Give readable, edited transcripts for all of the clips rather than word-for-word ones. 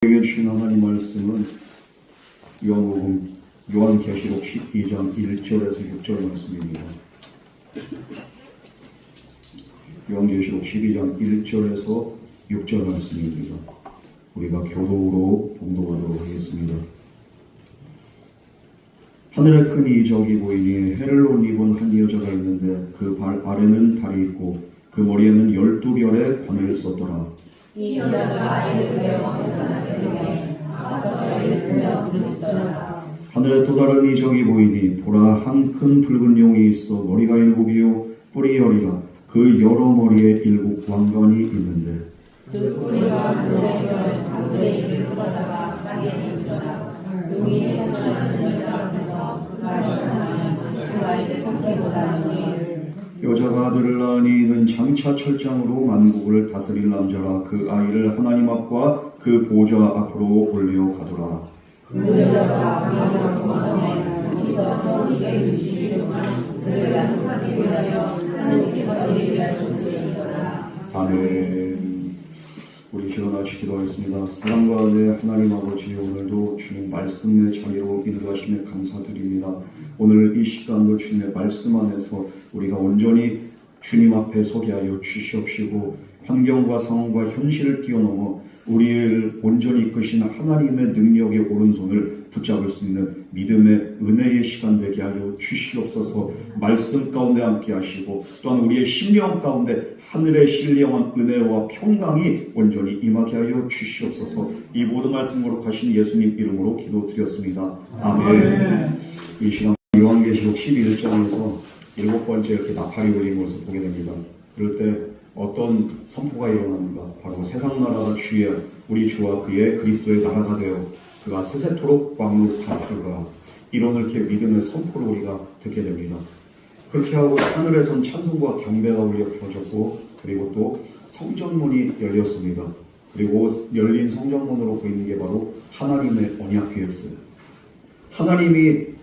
우리에게 주신 하나님 말씀은 요한계시록 12장 1절에서 6절 말씀입니다. 요한계시록 12장 1절에서 6절 말씀입니다. 우리가 교독으로 봉독하도록 하겠습니다. 하늘에 큰 이적이 보이니 해를 옷 입은 한 여자가 있는데 그 발 아래는 달이 있고 그 머리에는 12별의 관을 썼더라. 이 여자가 아이를 배워하면서 나게 되매 아파서 애를 쓰며 부르짖더라. 하늘에 또 다른 이적이 보이니 보라 한 큰 붉은 용이 있어 머리가 7이요 뿔이 10이라 그 여러 머리에 7 왕관이 있는데 그 뿔이와 하늘의 입을 뜯어다가 땅에 던지더라. 용이 해쳐나는 여자 앞에서 그가 나타나면 그 아이를 삼키고자 여자가 아들을 낳으니 이는 장차 철장으로 만국을 다스릴 남자라 그 아이를 하나님 앞과 그 보좌 앞으로 올려가더라. 그 여자가 하나님을 도망하며 거기서 1260일 동안 그를 양육하기 위하여 하나님께서 예비하신 곳이더라. 아멘. 우리 시간같이 기도하겠습니다. 사랑과 은혜 하나님 아버지, 오늘도 주님 말씀의 자리로 인도하심에 감사드립니다. 오늘 이 시간도 주님의 말씀 안에서 우리가 온전히 주님 앞에 서게 하여 주시옵시고 환경과 상황과 현실을 뛰어넘어 우리를 온전히 이끄신 하나님의 능력의 오른손을 붙잡을 수 있는 믿음의 은혜의 시간 되게 하여 주시옵소서. 말씀 가운데 함께 하시고 또한 우리의 심령 가운데 하늘의 신령한 은혜와 평강이 온전히 임하게 하여 주시옵소서. 이 모든 말씀으로 가신 예수님 이름으로 기도드렸습니다. 아멘. 이 시간 요한계시록 11장에서 7번째 이렇게 나팔이 울리는 것을 보게 됩니다. 그럴 때 어떤 선포가 일어납니다. 바로 세상 나라가 주의 우리 주와 그의 그리스도의 나라가 되어 그가 세세토록 왕노하리라. 이런 이렇게 믿음의 선포를 우리가 듣게 됩니다. 그렇게 하고 하늘에선 찬송과 경배가 울려 펴졌고 그리고 또 성전문이 열렸습니다. 그리고 열린 성전문으로 보이는 게 바로 하나님의 언약궤였어요. 하나님의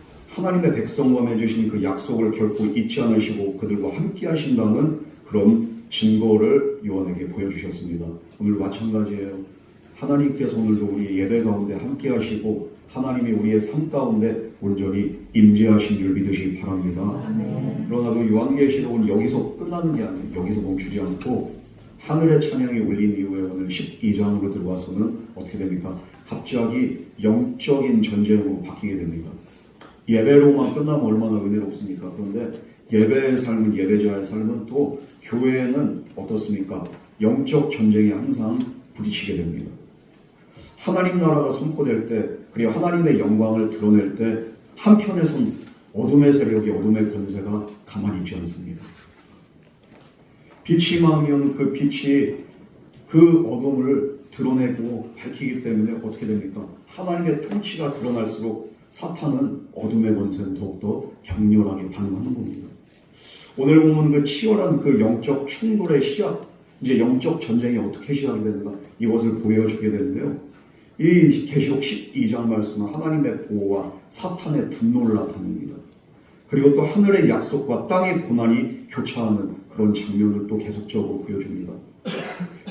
백성과 맺으신 그 약속을 결코 잊지 않으시고 그들과 함께 하신다는 그런 증거를 요한에게 보여주셨습니다. 오늘 마찬가지예요. 하나님께서 오늘도 우리 예배 가운데 함께 하시고 하나님이 우리의 삶 가운데 온전히 임재하신 줄 믿으시기 바랍니다. 아멘. 그러나 그 요한계시록은 여기서 끝나는 게 아니에요. 여기서 멈추지 않고 하늘의 찬양이 울린 이후에 오늘 12장으로 들어와서는 어떻게 됩니까? 갑자기 영적인 전쟁으로 바뀌게 됩니다. 예배로만 끝나면 얼마나 은혜롭습니까? 그런데 예배의 삶은, 예배자의 삶은 또 교회는 어떻습니까? 영적 전쟁이 항상 부딪히게 됩니다. 하나님 나라가 선포될 때, 그리고 하나님의 영광을 드러낼 때 한편에선 어둠의 세력이, 어둠의 권세가 가만히 있지 않습니다. 빛이 임하면 그 빛이 그 어둠을 드러내고 밝히기 때문에 어떻게 됩니까? 하나님의 통치가 드러날수록 사탄은 어둠의 권세는 더욱더 격렬하게 반응하는 겁니다. 오늘 보면 그 치열한 그 영적 충돌의 시작, 이제 영적 전쟁이 어떻게 시작이 되는가 이것을 보여주게 되는데요. 이 계시록 12장 말씀은 하나님의 보호와 사탄의 분노를 나타냅니다. 그리고 또 하늘의 약속과 땅의 고난이 교차하는 그런 장면을 또 계속적으로 보여줍니다.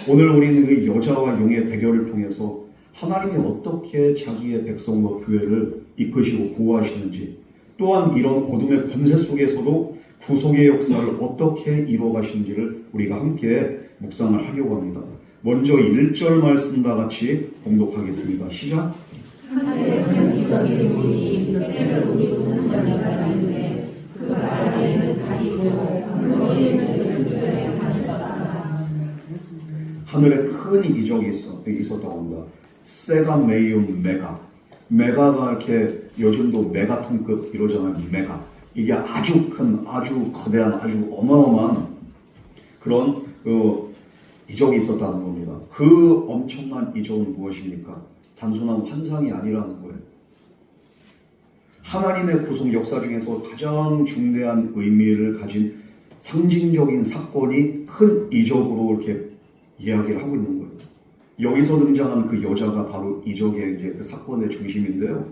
오늘 우리는 그 여자와 용의 대결을 통해서 하나님이 어떻게 자기의 백성과 교회를 이끄시고 보호하시는지, 또한 이런 어둠의 권세 속에서도 구속의 역사를 어떻게 이루어가시는지를 우리가 함께 묵상을 하려고 합니다. 먼저 1절 말씀 다 같이 봉독하겠습니다. 시작. 하늘에 큰 이적이 보이니 해를 옷 입은 한 여자가 있는데 그 발 아래에는 달이 있고 그 머리에는 12별의 관을 썼더라. 하늘에 큰 이적이 있었다고 합니다. 세가 메이움 메가가 이렇게 요즘도 메가톤급 이러잖아요. 메가. 이게 아주 큰, 아주 거대한, 아주 어마어마한 그런 이적이 있었다는 겁니다. 그 엄청난 이적은 무엇입니까? 단순한 환상이 아니라는 거예요. 하나님의 구속 역사 중에서 가장 중대한 의미를 가진 상징적인 사건이 큰 이적으로 이렇게 이야기를 하고 있는 거예요. 여기서 등장한 그 여자가 바로 이적의 이제 그 사건의 중심인데요.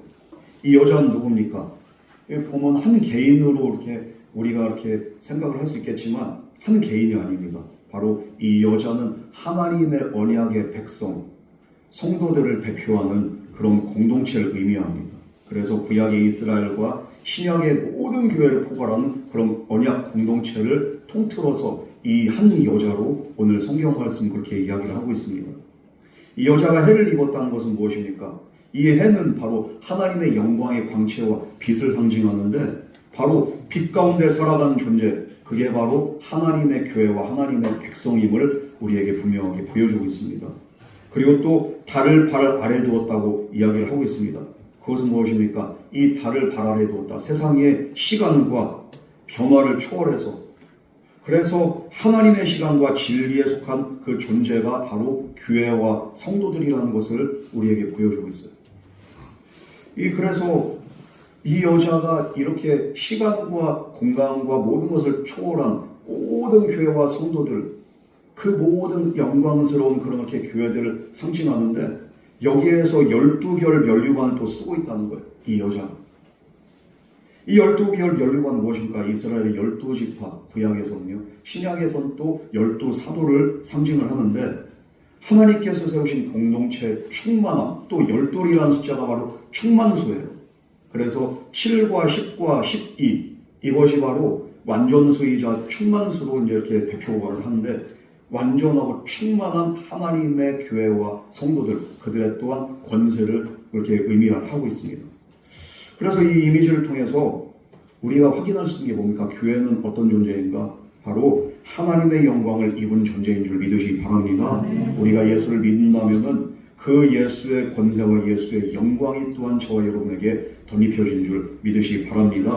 이 여자는 누굽니까? 여기 보면 한 개인으로 이렇게 우리가 이렇게 생각을 할 수 있겠지만 한 개인이 아닙니다. 바로 이 여자는 하나님의 언약의 백성, 성도들을 대표하는 그런 공동체를 의미합니다. 그래서 구약의 이스라엘과 신약의 모든 교회를 포괄하는 그런 언약 공동체를 통틀어서 이 한 여자로 오늘 성경 말씀 그렇게 이야기를 하고 있습니다. 이 여자가 해를 입었다는 것은 무엇입니까? 이 해는 바로 하나님의 영광의 광채와 빛을 상징하는데 바로 빛 가운데 살아가는 존재, 그게 바로 하나님의 교회와 하나님의 백성임을 우리에게 분명하게 보여주고 있습니다. 그리고 또 달을 발 아래 두었다고 이야기를 하고 있습니다. 그것은 무엇입니까? 이 달을 발 아래 두었다. 세상의 시간과 변화를 초월해서, 그래서 하나님의 시간과 진리에 속한 그 존재가 바로 교회와 성도들이라는 것을 우리에게 보여주고 있어요. 그래서 이 여자가 이렇게 시간과 공간과 모든 것을 초월한 모든 교회와 성도들, 그 모든 영광스러운 그렇게 교회들을 상징하는데 여기에서 12결 면류관을 또 쓰고 있다는 거예요. 이 여자가. 이 12결 면류관은 무엇입니까? 이스라엘의 12지파, 구약에서는요. 신약에서는 또 12사도를 상징을 하는데 하나님께서 세우신 공동체 충만함, 또 12이라는 숫자가 바로 충만수예요. 그래서 7과 10과 12, 이것이 바로 완전수이자 충만수로 이렇게 대표를 하는데 완전하고 충만한 하나님의 교회와 성도들, 그들의 또한 권세를 이렇게 의미하고 있습니다. 그래서 이 이미지를 통해서 우리가 확인할 수 있는 게 뭡니까? 교회는 어떤 존재인가? 바로 하나님의 영광을 입은 존재인 줄 믿으시기 바랍니다. 우리가 예수를 믿는다면은 그 예수의 권세와 예수의 영광이 또한 저와 여러분에게 덧입혀진 줄 믿으시기 바랍니다.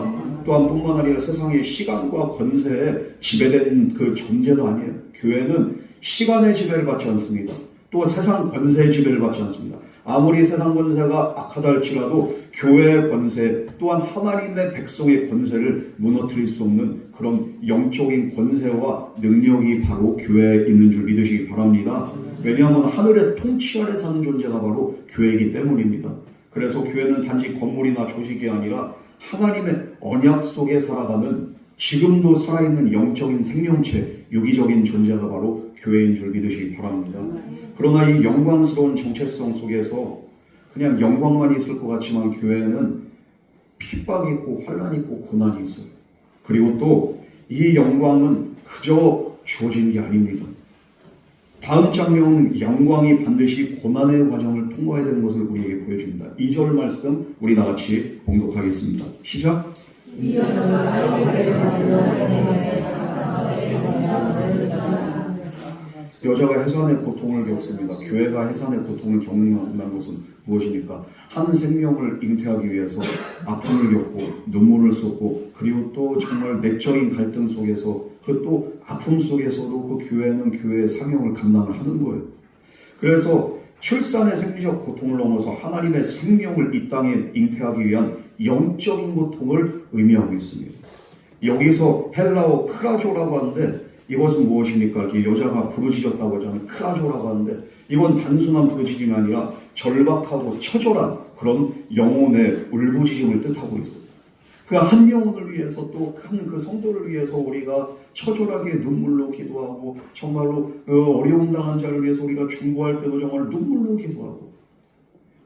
또한 뿐만 아니라 세상의 시간과 권세에 지배된 그 존재도 아니에요. 교회는 시간의 지배를 받지 않습니다. 또 세상 권세의 지배를 받지 않습니다. 아무리 세상 권세가 악하다 할지라도 교회의 권세 또한 하나님의 백성의 권세를 무너뜨릴 수 없는 그런 영적인 권세와 능력이 바로 교회에 있는 줄 믿으시기 바랍니다. 왜냐하면 하늘의 통치 아래 사는 존재가 바로 교회이기 때문입니다. 그래서 교회는 단지 건물이나 조직이 아니라 하나님의 언약 속에 살아가는 지금도 살아있는 영적인 생명체, 유기적인 존재가 바로 교회인 줄 믿으시기 바랍니다. 그러나 이 영광스러운 정체성 속에서 그냥 영광만 있을 것 같지만 교회는 핍박이 있고 환란이 있고 고난이 있어요. 그리고 또 이 영광은 그저 주어진 게 아닙니다. 다음 장면은 영광이 반드시 고난의 과정을 통과해야 되는 것을 우리에게 보여줍니다. 2절 말씀 우리 다같이 봉독하겠습니다. 시작! 이 여자가 아이를 여자가 해산의 고통을 겪습니다. 교회가 해산의 고통을 겪는다는 것은 무엇입니까? 한 생명을 잉태하기 위해서 아픔을 겪고 눈물을 쏟고 그리고 또 정말 내적인 갈등 속에서 그 또 아픔 속에서도 그 교회는 교회의 사명을 감당을 하는 거예요. 그래서 출산의 생리적 고통을 넘어서 하나님의 생명을 이 땅에 잉태하기 위한 영적인 고통을 의미하고 있습니다. 여기서 헬라어 크라조라고 하는데 이것은 무엇입니까? 여자가 부르짖었다고 하잖아요. 크라조라고 하는데 이건 단순한 부르짖음이 아니라 절박하고 처절한 그런 영혼의 울부짖음을 뜻하고 있어요. 그 한 영혼을 위해서 또 한 그 성도를 위해서 우리가 처절하게 눈물로 기도하고 정말로 어려움 당한 자를 위해서 우리가 중보할 때도 정말 눈물로 기도하고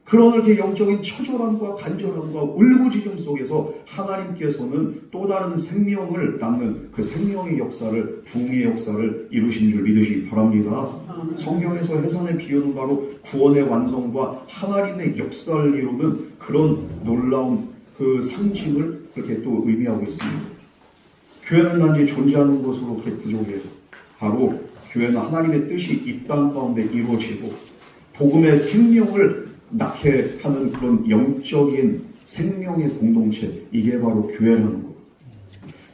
그런 이렇게 영적인 처절함과 간절함과 울부짖음 속에서 하나님께서는 또 다른 생명을 낳는 그 생명의 역사를 부흥의 역사를 이루신 줄 믿으시기 바랍니다. 성경에서 해산의 비유는 바로 구원의 완성과 하나님의 역사를 이루는 그런 놀라운 그 상징을 그렇게 또 의미하고 있습니다. 교회는 단지 존재하는 것으로 그렇게 부족해요. 바로 교회는 하나님의 뜻이 이 땅 가운데 이루어지고 복음의 생명을 낳게 하는 그런 영적인 생명의 공동체, 이게 바로 교회라는 것.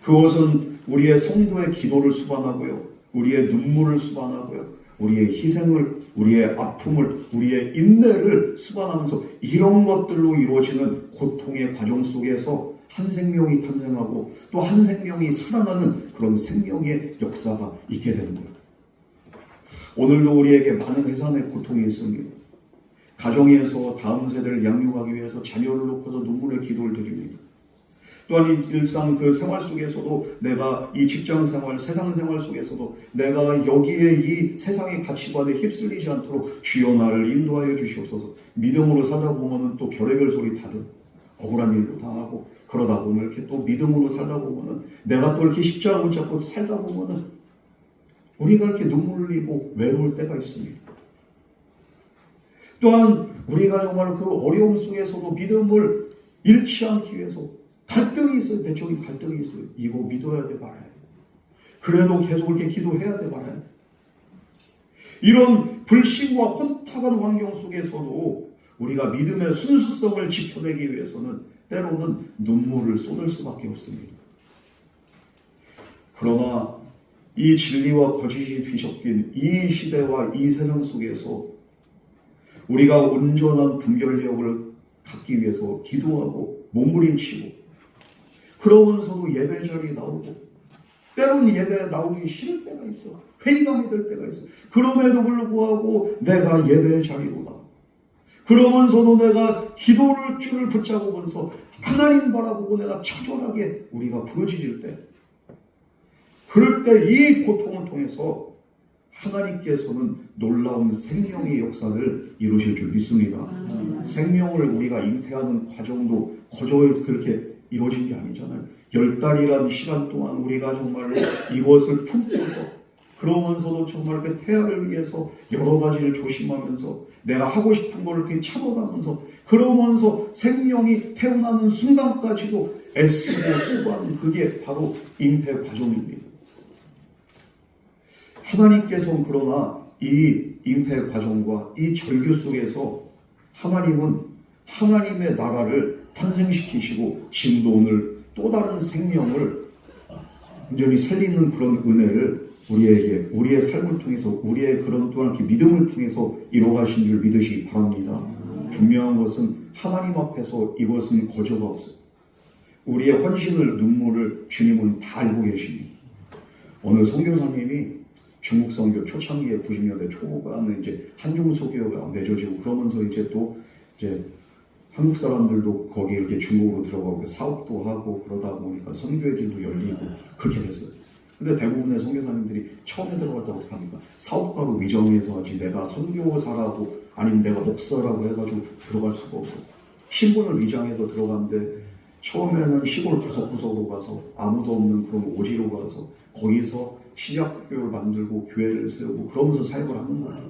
그것은 우리의 성도의 기도를 수반하고요, 우리의 눈물을 수반하고요, 우리의 희생을, 우리의 아픔을, 우리의 인내를 수반하면서 이런 것들로 이루어지는 고통의 과정 속에서 한 생명이 탄생하고 또 한 생명이 살아나는 그런 생명의 역사가 있게 되는 거예요. 오늘도 우리에게 많은 해산의 고통이 있습니다. 가정에서 다음 세대를 양육하기 위해서 자녀를 놓고서 눈물의 기도를 드립니다. 또한 이 일상 그 생활 속에서도 내가 이 직장 생활, 세상 생활 속에서도 내가 여기에 이 세상의 가치관에 휩쓸리지 않도록 주여 나를 인도하여 주시옵소서. 믿음으로 살다 보면은 또 별의별 소리 다 듣고 억울한 일도 당하고 그러다 보면 이렇게 또 믿음으로 살다 보면은 내가 또 이렇게 십자가 붙잡고 살다 보면은 우리가 이렇게 눈물 흘리고 외로울 때가 있습니다. 또한 우리가 정말 그 어려움 속에서도 믿음을 잃지 않기 위해서 갈등이 있어요. 내적인 갈등이 있어요. 이거 믿어야 돼 말아야 돼. 그래도 계속 이렇게 기도해야 돼 말아야 돼. 이런 불신과 혼탁한 환경 속에서도 우리가 믿음의 순수성을 지켜내기 위해서는 때로는 눈물을 쏟을 수밖에 없습니다. 그러나 이 진리와 거짓이 뒤섞인 이 시대와 이 세상 속에서 우리가 온전한 분별력을 갖기 위해서 기도하고 몸부림치고 그러면서도 예배 자리에 나오고 때로는 예배에 나오기 싫을 때가 있어. 회의감이 들 때가 있어. 그럼에도 불구하고 내가 예배 자리로 나와. 그러면서도 내가 기도를 줄을 붙잡으면서 하나님 바라보고 내가 처절하게 우리가 부르짖을 때 그럴 때 이 고통을 통해서 하나님께서는 놀라운 생명의 역사를 이루실 줄 믿습니다. 생명을 우리가 잉태하는 과정도 거저 그렇게 이루어진 게 아니잖아요. 10달이라는 시간 동안 우리가 정말로 이것을 품고서 그러면서도 정말 그 태아를 위해서 여러 가지를 조심하면서 내가 하고 싶은 걸 이렇게 참아가면서 그러면서 생명이 태어나는 순간까지도 애쓰고 수고하는 그게 바로 잉태 과정입니다. 하나님께서는 그러나 이 잉태 과정과 이 절규 속에서 하나님은 하나님의 나라를 탄생시키시고 지금도 오늘 또 다른 생명을 온전히 살리는 그런 은혜를 우리에게 우리의 삶을 통해서 우리의 그런 또한 이렇게 믿음을 통해서 이루어가신 줄 믿으시기 바랍니다. 분명한 것은 하나님 앞에서 이것은 거저가 없어요. 우리의 헌신을 눈물을 주님은 다 알고 계십니다. 오늘 선교사님이 중국 선교 초창기에 90년대 초반에 이제 한중소교가 맺어지고 그러면서 이제 또 이제 한국 사람들도 거기 이렇게 중국으로 들어가고 사업도 하고 그러다 보니까 선교의 길도 열리고 그렇게 됐어요. 근데 대부분의 선교사님들이 처음에 들어갈 때 어떻게 합니까? 사업가로 위정해서 하지 내가 선교사라고 아니면 내가 목사라고 해가지고 들어갈 수가 없어요. 신분을 위장해서 들어갔는데 처음에는 시골 구석구석으로 가서 아무도 없는 그런 오지로 가서 거기서 신약교회를 만들고 교회를 세우고 그러면서 사역을 하는 거예요.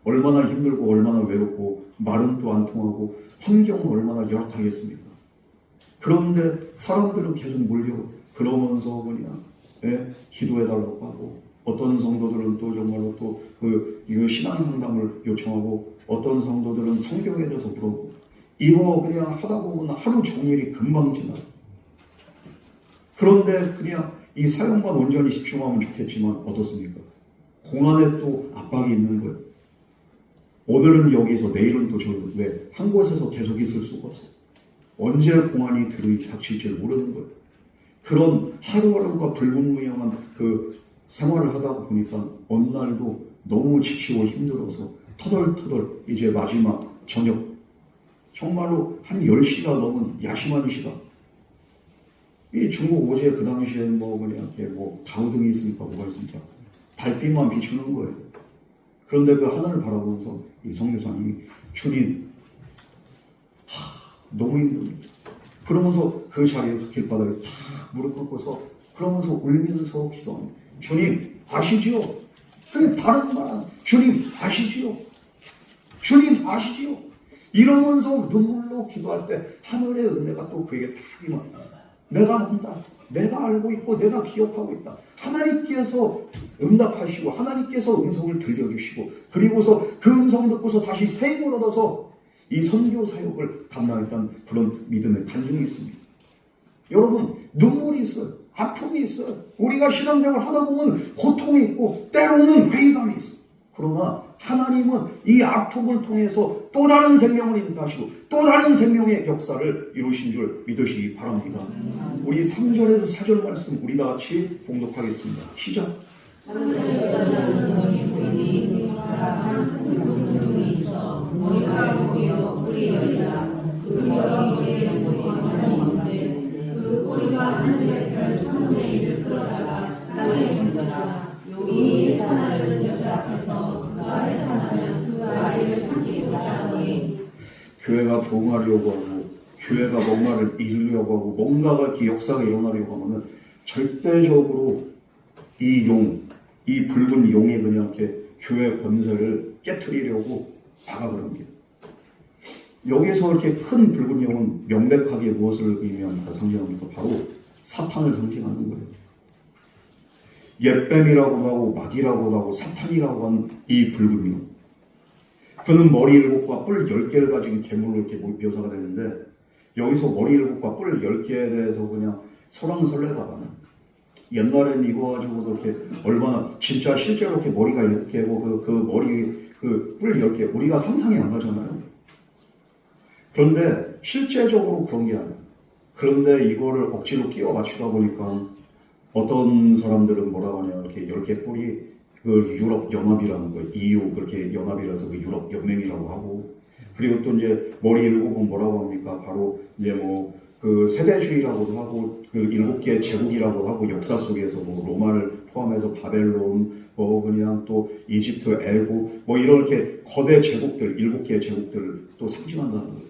얼마나 힘들고 얼마나 외롭고 말은 또 안 통하고 환경은 얼마나 열악하겠습니까? 그런데 사람들은 계속 몰려 그러면서 그냥 기도해달라고 하고 어떤 성도들은 또 정말로 또 이거 신앙 상담을 요청하고 어떤 성도들은 성경에 대해서 물어보고 이거 그냥 하다 보면 하루 종일이 금방 지나요. 그런데 그냥 이 사역만 온전히 집중하면 좋겠지만 어떻습니까? 공안에 또 압박이 있는 거예요. 오늘은 여기서 내일은 또 저기 왜 한 곳에서 계속 있을 수가 없어요. 언제 공안이 닥칠지 모르는 거예요. 그런 하루하루가 불분명한 그 생활을 하다 보니까 어느 날도 너무 지치고 힘들어서 터덜터덜 이제 마지막 저녁 정말로 한 10시가 넘은 야심한 시간 이 중국 오지에 그 당시에 뭐 그냥 이렇게 뭐 가로등이 있으니까 뭐가 있습니까? 달빛만 비추는 거예요. 그런데 그 하늘을 바라보면서 이 선교사님이 주님 너무 힘듭니다. 그러면서 그 자리에서 길바닥에 다 무릎 꿇고서 그러면서 울면서 기도합니다. 주님 아시지요? 그게 다른 말 주님 아시지요? 주님 아시지요? 이러면서 눈물로 기도할 때 하늘의 은혜가 또 그에게 딱 임합니다. 내가 안다. 내가 알고 있고 내가 기억하고 있다. 하나님께서 응답하시고 하나님께서 음성을 들려주시고 그리고서 그 음성 듣고서 다시 새 힘을 얻어서 이 선교 사역을 감당했던 그런 믿음의 간증이 있습니다. 여러분 눈물이 있어요. 아픔이 있어요. 우리가 신앙생활 하다 보면 고통이 있고 때로는 회의감이 있어요. 그러나 하나님은 이 아픔을 통해서 또 다른 생명을 인도하시고 또 다른 생명의 역사를 이루신 줄 믿으시기 바랍니다. 우리 3절에서 4절 말씀 우리 다 같이 봉독하겠습니다. 시작. 그 교회가 부흥하려고 하고 교회가 뭔가를 이루려고 하고 뭔가가 이렇게 역사가 일어나려고 하면은 절대적으로 이 이 붉은 용이 그냥 이렇게 교회 권세를 깨트리려고 박아버립니다. 여기서 이렇게 큰 붉은 용은 명백하게 무엇을 의미합니까? 상징합니까? 바로 사탄을 상징하는 거예요. 옛뱀이라고도 하고 마귀라고도 하고 사탄이라고 하는 이 붉은 용. 그는 머리 7과 뿔 10개를 가진 괴물로 이렇게 묘사가 되는데 여기서 머리 7과 뿔 10개에 대해서 그냥 설왕설래가 많아요. 옛날엔 이거 가지고도 이렇게 얼마나 진짜 실제로 이렇게 머리가 10개고 그 머리 그 뿔 10개 우리가 상상이 안 가잖아요. 그런데 실제적으로 그런 게 아니에요. 그런데 이거를 억지로 끼워 맞추다 보니까 어떤 사람들은 뭐라고 하냐 이렇게 10개 뿔이 그 유럽 연합이라는 거예요. EU 그렇게 연합이라서 그 유럽 연맹이라고 하고 그리고 또 이제 머리 7은 뭐라고 합니까? 바로 이제 뭐 그 세대주의라고도 하고 그 7개 제국이라고 하고 역사 속에서 뭐 로마를 포함해서 바벨론 뭐 그냥 또 이집트 애국 뭐 이렇게 거대 제국들 7개의 제국들을 또 상징한다는 거예요.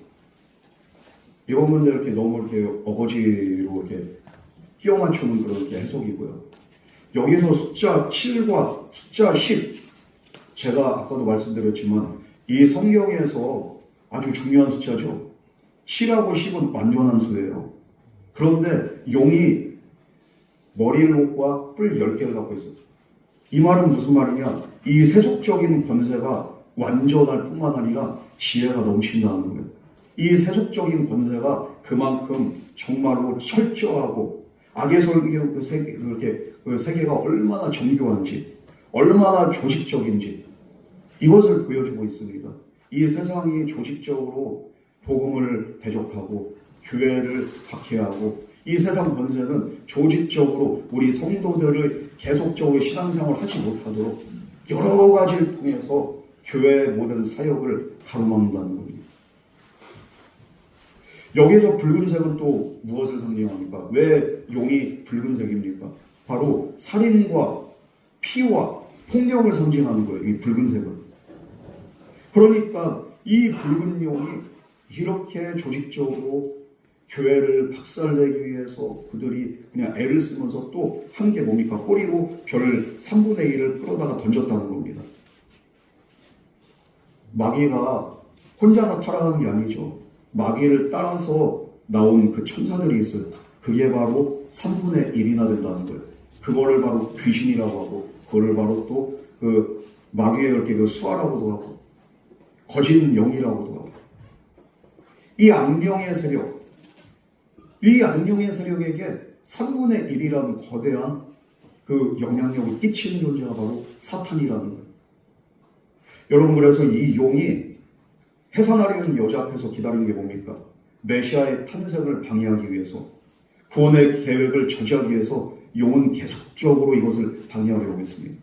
이런 건데 이렇게 너무 이렇게 어거지로 이렇게 끼워 맞추는 그런 게 해석이고요. 여기서 숫자 7과 숫자 10 제가 아까도 말씀드렸지만 이 성경에서 아주 중요한 숫자죠. 7하고 10은 완전한 수예요. 그런데 용이 머리 7과 뿔 10개를 갖고 있어요. 이 말은 무슨 말이냐? 이 세속적인 권세가 완전할 뿐만 아니라 지혜가 넘친다는 거예요. 이 세속적인 권세가 그만큼 정말로 철저하고 악의 설교 그 세계가 얼마나 정교한지, 얼마나 조직적인지 이것을 보여주고 있습니다. 이 세상이 조직적으로 복음을 대적하고 교회를 박해하고 이 세상 권세는 조직적으로 우리 성도들을 계속적으로 신앙생활을 하지 못하도록 여러 가지를 통해서 교회의 모든 사역을 가로막는다는 겁니다. 여기서 붉은색은 또 무엇을 상징합니까? 왜 용이 붉은색입니까? 바로 살인과 피와 폭력을 상징하는 거예요. 이 붉은색은. 그러니까 이 붉은 용이 이렇게 조직적으로 교회를 박살내기 위해서 그들이 그냥 애를 쓰면서 또 한 게 뭡니까? 꼬리로 별 3분의 1을 끌어다가 던졌다는 겁니다. 마귀가 혼자서 타락한 게 아니죠. 마귀를 따라서 나온 그 천사들이 있어요. 그게 바로 3분의 1이나 된다는 거예요. 그거를 바로 귀신이라고 하고, 그거를 바로 또 그 마귀의 이렇게 그 수하라고도 하고, 거짓 영이라고도 하고. 이 악령의 세력, 이 악령의 세력에게 3분의 1이라는 거대한 그 영향력을 끼치는 존재가 바로 사탄이라는 거예요. 여러분, 그래서 이 용이 해산하려는 여자 앞에서 기다리는 게 뭡니까? 메시아의 탄생을 방해하기 위해서, 구원의 계획을 저지하기 위해서 용은 계속적으로 이것을 방해하려고 했습니다.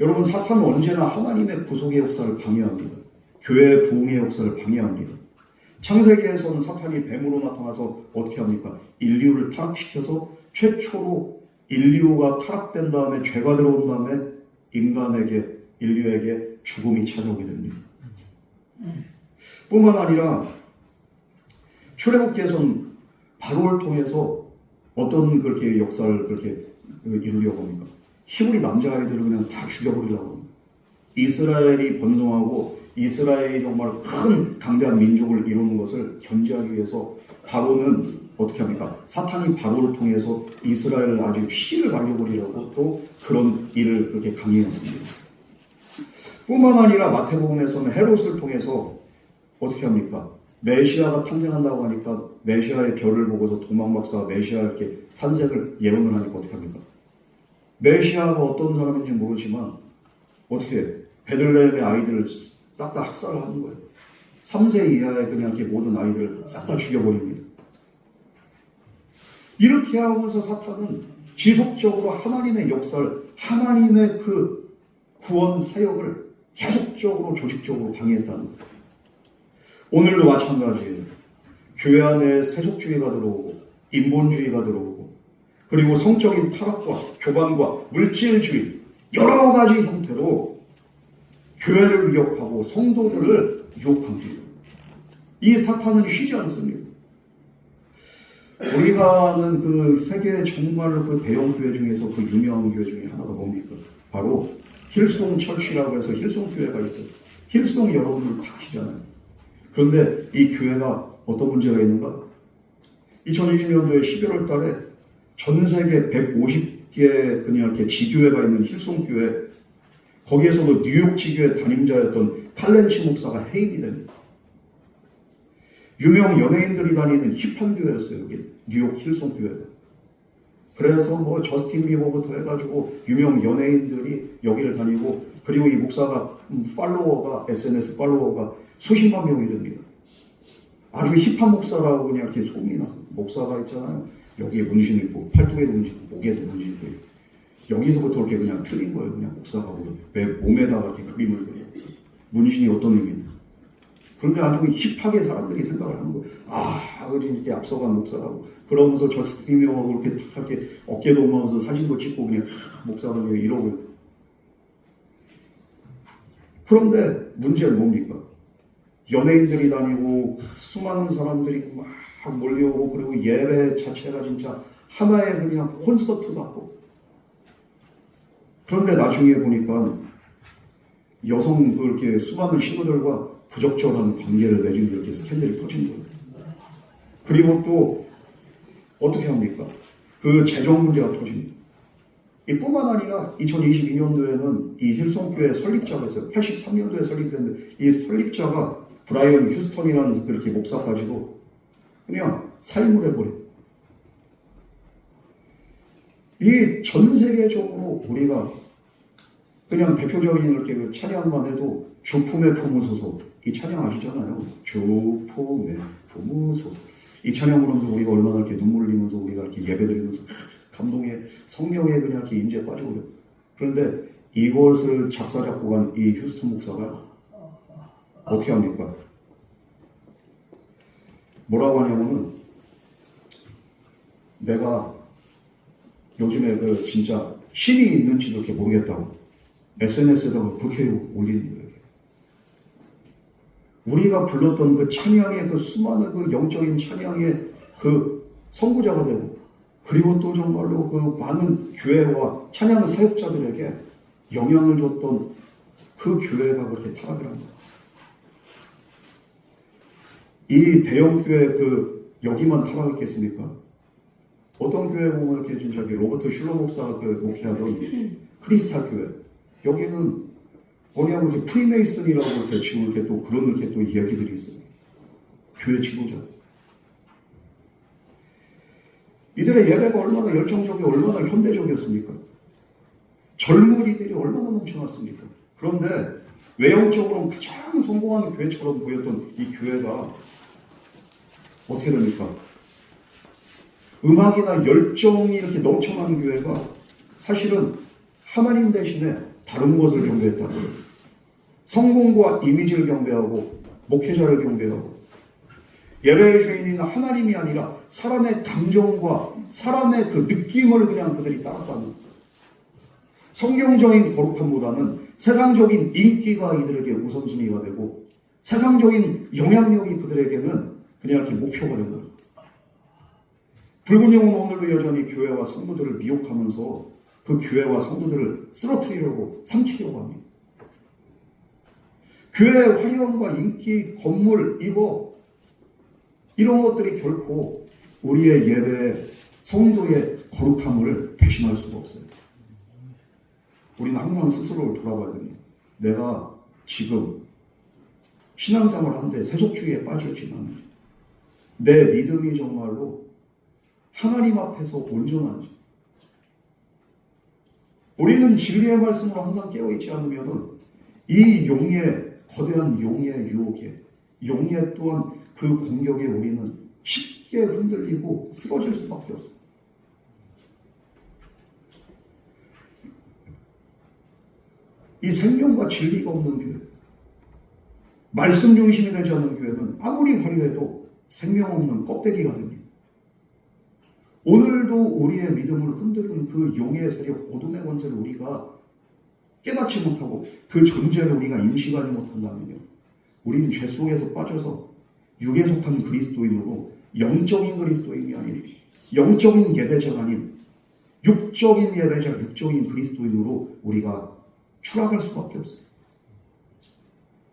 여러분, 사탄은 언제나 하나님의 구속의 역사를 방해합니다. 교회의 부흥의 역사를 방해합니다. 창세기에서는 사탄이 뱀으로 나타나서 어떻게 합니까? 인류를 타락시켜서 최초로 인류가 타락된 다음에 죄가 들어온 다음에 인류에게 죽음이 찾아오게 됩니다. 뿐만 아니라 출애굽기에서는 바로를 통해서 어떤 그렇게 역사를 그렇게 이루려고 합니까? 히브리 남자아이들을 그냥 다 죽여버리려고 합니다. 이스라엘이 번성하고 이스라엘이 정말 큰 강대한 민족을 이루는 것을 견제하기 위해서 바로는 어떻게 합니까? 사탄이 바로를 통해서 이스라엘을 아주 씨를 말려버리려고 또 그런 일을 그렇게 강요했습니다. 뿐만 아니라 마태복음에서는 헤롯을 통해서 어떻게 합니까? 메시아가 탄생한다고 하니까 메시아의 별을 보고서 도망박사 메시아 이렇게 탄생을 예언을 하니까 어떻게 합니까? 메시아가 어떤 사람인지 모르지만 어떻게 해요? 베들레헴의 아이들을 싹 다 학살을 하는 거예요. 3세 이하의 그냥 이렇게 모든 아이들을 싹 다 죽여버립니다. 이렇게 하면서 사탄은 지속적으로 하나님의 역사를, 하나님의 그 구원 사역을 계속적으로 조직적으로 방해했다는 거예요. 오늘도 마찬가지예요. 교회 안에 세속주의가 들어오고 인본주의가 들어오고 그리고 성적인 타락과 교만과 물질주의 여러 가지 형태로 교회를 위협하고 성도들을 유혹합니다. 이 사탄은 쉬지 않습니다. 우리가 아는 그 세계 정말로 그 대형 교회 중에서 그 유명한 교회 중에 하나가 뭡니까? 바로 힐송 철치라고 해서 힐송 교회가 있어요. 힐송 여러분들 다 아시잖아요. 그런데 이 교회가 어떤 문제가 있는가? 2020년도에 11월 달에 전 세계 150개 그냥 이렇게 지교회가 있는 힐송 교회, 거기에서도 뉴욕 지교회 담임자였던 칼렌치 목사가 해임이 됩니다. 유명 연예인들이 다니는 힙한 교회였어요. 여기 뉴욕 힐송 교회가. 그래서 뭐 저스틴 비버부터 해가지고 유명 연예인들이 여기를 다니고, 그리고 이 목사가 팔로워가 SNS 팔로워가 수십만 명이 됩니다. 아주 힙한 목사라고 그냥 이렇게 소문이 나서, 목사가 있잖아요. 여기에 문신 있고 팔뚝에도 문신 있고 목에도 문신 있고, 여기서부터 이렇게 그냥 틀린 거예요. 그냥 목사가 왜 몸에다가 이렇게 그림을 그려. 문신이 어떤 의미인지. 그런데 아주 힙하게 사람들이 생각을 하는 거예요. 아, 이렇게 앞서간 목사라고. 그러면서 저스틴 비버하고 이렇게 딱 이렇게 어깨 동무하면서 사진도 찍고 그냥 목사는 이러고. 그런데 문제는 뭡니까? 연예인들이 다니고 수많은 사람들이 막 몰려오고, 그리고 예배 자체가 진짜 하나의 그냥 콘서트 같고. 그런데 나중에 보니까 여성 그렇게 수많은 신부들과 부적절한 관계를 맺은 이렇게 스캔들이 터진 거예요. 그리고 또 어떻게 합니까? 그 재정 문제가 터집니다. 이뿐만 아니라 2022년도에는 이 힐송교회 설립자가 있어요. 83년도에 설립됐는데 이 설립자가 브라이언 휴스턴이라는 그렇게 목사 가지고 그냥 사임을 해버려요. 이 전 세계적으로 우리가 그냥 대표적인 이렇게 그 찬양만 해도 주품에 품으소서, 이 찬양 아시잖아요. 주품에 품으소서. 이 찬양 부르면서 우리가 얼마나 이렇게 눈물을 흘리면서 우리가 이렇게 예배드리면서 감동의 성령에 그냥 이렇게 임재에 빠져버려요. 그런데 이것을 작사 작곡한 이 휴스턴 목사가 어떻게 합니까? 뭐라고 하냐면은, 내가 요즘에 그 진짜 신이 있는지도 이렇게 모르겠다고 SNS에다가 그렇게 올리는 거예요. 우리가 불렀던 그 찬양의 그 수많은 그 영적인 찬양의 그 선구자가 되고, 그리고 또 정말로 그 많은 교회와 찬양 사역자들에게 영향을 줬던 그 교회가 그렇게 타락을 한 거예요. 이 대형 교회 그 여기만 타락했겠습니까? 어떤 교회 보면 이렇게 진짜 로버트 슐러 목사가 그 목회하던 크리스탈 교회, 여기는 뭐냐면 이렇게 프리메이슨이라고 이렇게 지금 이렇게 또 그런 이렇게 또 이야기들이 있어요. 교회 지도자. 이들의 예배가 얼마나 열정적이고 얼마나 현대적이었습니까? 젊은이들이 얼마나 넘쳐났습니까? 그런데 외형적으로 가장 성공한 교회처럼 보였던 이 교회가 어떻게 됩니까? 음악이나 열정이 이렇게 넘쳐나는 교회가 사실은 하나님 대신에 다른 것을 경배했다는 거예요. 성공과 이미지를 경배하고 목회자를 경배하고, 예배의 주인인 하나님이 아니라 사람의 감정과 사람의 그 느낌을 그냥 그들이 따랐다는 거예요. 성경적인 거룩함보다는 세상적인 인기가 이들에게 우선순위가 되고, 세상적인 영향력이 그들에게는 그냥 이렇게 목표가 된 거예요. 붉은 영은 오늘도 여전히 교회와 성도들을 미혹하면서 그 교회와 성도들을 쓰러뜨리려고 삼키려고 합니다. 교회의 화려함과 인기, 건물, 이런 것들이 결코 우리의 예배, 성도의 거룩함을 대신할 수가 없어요. 우리는 항상 스스로를 돌아봐야 됩니다. 내가 지금 신앙생활을 하는데 세속주의에 빠졌지만 내 믿음이 정말로 하나님 앞에서 온전한지, 우리는 진리의 말씀으로 항상 깨어있지 않으면 이 거대한 용의 유혹에, 용의 또한 그 공격에 우리는 쉽게 흔들리고 쓰러질 수밖에 없어요. 이 생명과 진리가 없는 교회, 말씀 중심이 되지 않는 교회는 아무리 화려해도 생명 없는 껍데기가 됩니다. 오늘도 우리의 믿음을 흔드는 그 용의 세력, 어둠의 권세를 우리가 깨닫지 못하고 그 존재를 우리가 인식하지 못한다면요, 우리는 죄 속에서 빠져서 육에 속한 그리스도인으로 영적인 그리스도인이 아닌 영적인 예배자가 아닌 육적인 예배자, 육적인 그리스도인으로 우리가 추락할 수밖에 없어요.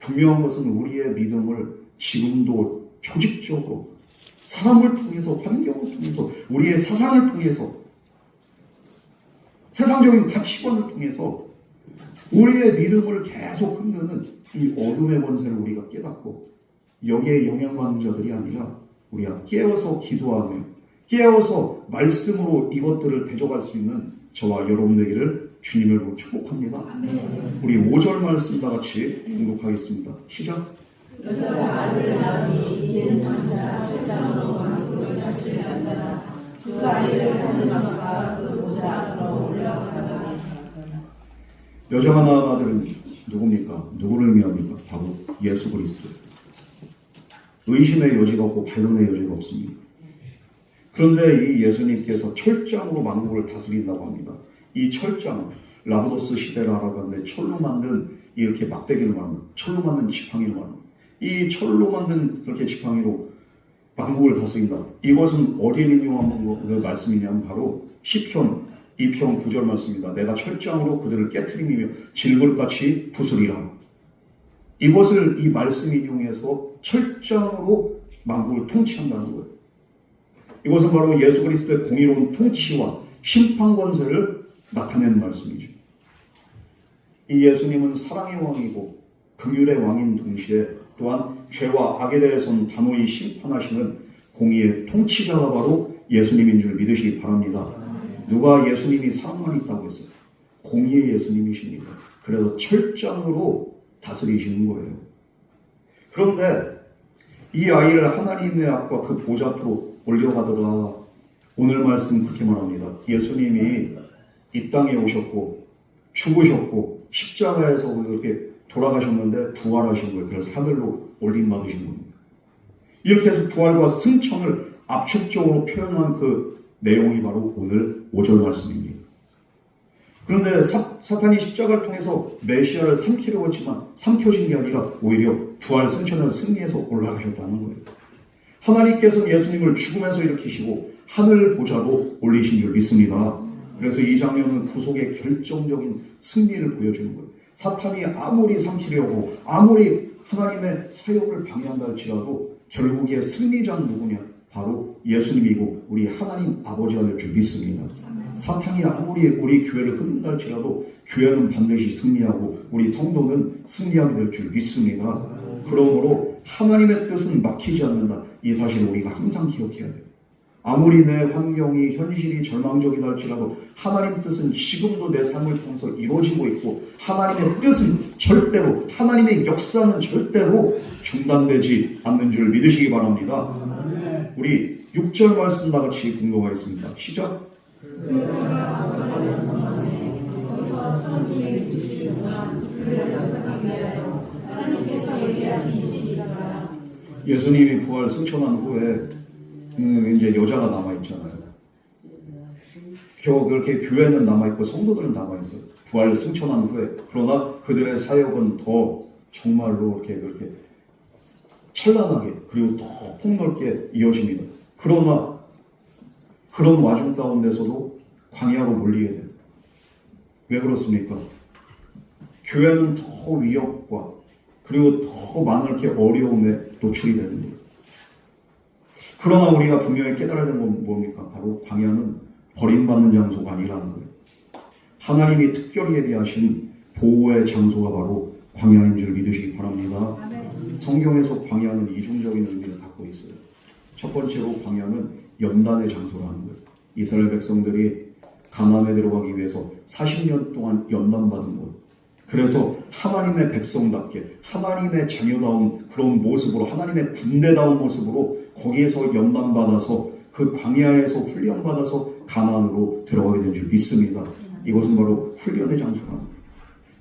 분명한 것은 우리의 믿음을 지금도 조직적으로 사람을 통해서, 환경을 통해서, 우리의 사상을 통해서, 세상적인 가치관을 통해서 우리의 믿음을 계속 흔드는 이 어둠의 권세를 우리가 깨닫고 여기에 영향받는 자들이 아니라 우리가 깨어서 기도하며 깨어서 말씀으로 이것들을 대적할 수 있는 저와 여러분 되기를 주님을 축복합니다. 우리 5절 말씀 다 같이 공독하겠습니다. 시작. 여자가 아들을 낳으니 이는 장자 실장으로 왕국을 다스릴 자라. 그 아이를 하느님과 그 보좌 앞으로 올라가다. 여자가 낳은 아들은 누굽니까? 누구를 의미합니까? 바로 예수 그리스도. 의심의 여지가 없고 반론의 여지가 없습니다. 그런데 이 예수님께서 철장으로 만국을 다스린다고 합니다. 이 철장, 라브도스 시대를 알아봤는데 철로 만든 이렇게 막대기를 말합니다. 철로 만든 지팡이를 말합니다. 이 철로 만든 그렇게 지팡이로 만국을 다스린다. 이것은 어디에 인용한 그 말씀이냐면 바로 시편 2편 9절 말씀입니다. 내가 철장으로 그들을 깨트리며 질그릇같이 부수리라. 이것을 이 말씀 인용해서 철장으로 만국을 통치한다는 거예요. 이것은 바로 예수 그리스도의 공의로운 통치와 심판 권세를 나타내는 말씀이죠. 이 예수님은 사랑의 왕이고 긍휼의 왕인 동시에 또한 죄와 악에 대해서는 단호히 심판하시는 공의의 통치자가 바로 예수님인 줄 믿으시기 바랍니다. 누가 예수님이 사랑만 있다고 했어요? 공의의 예수님이십니다. 그래서 철장으로 다스리시는 거예요. 그런데 이 아이를 하나님의 앞과 그 보좌 앞으로 올려가더라. 오늘 말씀 그렇게 말합니다. 예수님이 이 땅에 오셨고 죽으셨고 십자가에서 이렇게 돌아가셨는데 부활하신 거예요. 그래서 하늘로 올림받으신 겁니다. 이렇게 해서 부활과 승천을 압축적으로 표현한 그 내용이 바로 오늘 5절 말씀입니다. 그런데 사탄이 십자가를 통해서 메시아를 삼키려고 했지만 삼켜진 게 아니라 오히려 부활 승천을 승리해서 올라가셨다는 거예요. 하나님께서는 예수님을 죽음에서 일으키시고 하늘 보좌로 올리신 줄 믿습니다. 그래서 이 장면은 구속의 결정적인 승리를 보여주는 거예요. 사탄이 아무리 삼키려고 아무리 하나님의 사역을 방해한다 할지라도 결국에 승리자는 누구냐? 바로 예수님이고 우리 하나님 아버지가 될 줄 믿습니다. 사탄이 아무리 우리 교회를 흔든다 할지라도 교회는 반드시 승리하고 우리 성도는 승리하게 될 줄 믿습니다. 그러므로 하나님의 뜻은 막히지 않는다. 이 사실을 우리가 항상 기억해야 돼요. 아무리 내 환경이 현실이 절망적이다 할지라도 하나님 뜻은 지금도 내 삶을 통해서 이루어지고 있고 하나님의 뜻은 절대로 하나님의 역사는 절대로 중단되지 않는 줄 믿으시기 바랍니다. 우리 6절 말씀 다 같이 공독하겠습니다. 시작. 예수님이 부활 승천한 후에 이제 여자가 남아있잖아요. 겨우 그렇게 교회는 남아있고 성도들은 남아있어요. 부활 승천한 후에. 그러나 그들의 사역은 더 정말로 그렇게 찬란하게 그리고 더 폭넓게 이어집니다. 그러나 그런 와중 가운데서도 광야로 몰리게 돼요. 왜 그렇습니까? 교회는 더 위협과 그리고 더 많은 이렇게 어려움에 노출이 되는 거예요. 그러나 우리가 분명히 깨달아야 되는 건 뭡니까? 바로 광야는 버림받는 장소가 아니라는 거예요. 하나님이 특별히 예비하신 보호의 장소가 바로 광야인 줄 믿으시기 바랍니다. 성경에서 광야는 이중적인 의미를 갖고 있어요. 첫 번째로 광야는 연단의 장소라는 거예요. 이스라엘 백성들이 가나안에 들어가기 위해서 40년 동안 연단받은 것. 그래서 하나님의 백성답게 하나님의 자녀다운 그런 모습으로 하나님의 군대다운 모습으로 거기에서 연단받아서 그 광야에서 훈련받아서 가나안으로 들어가게 된 줄 믿습니다. 이것은 바로 훈련의 장소라는 거예요.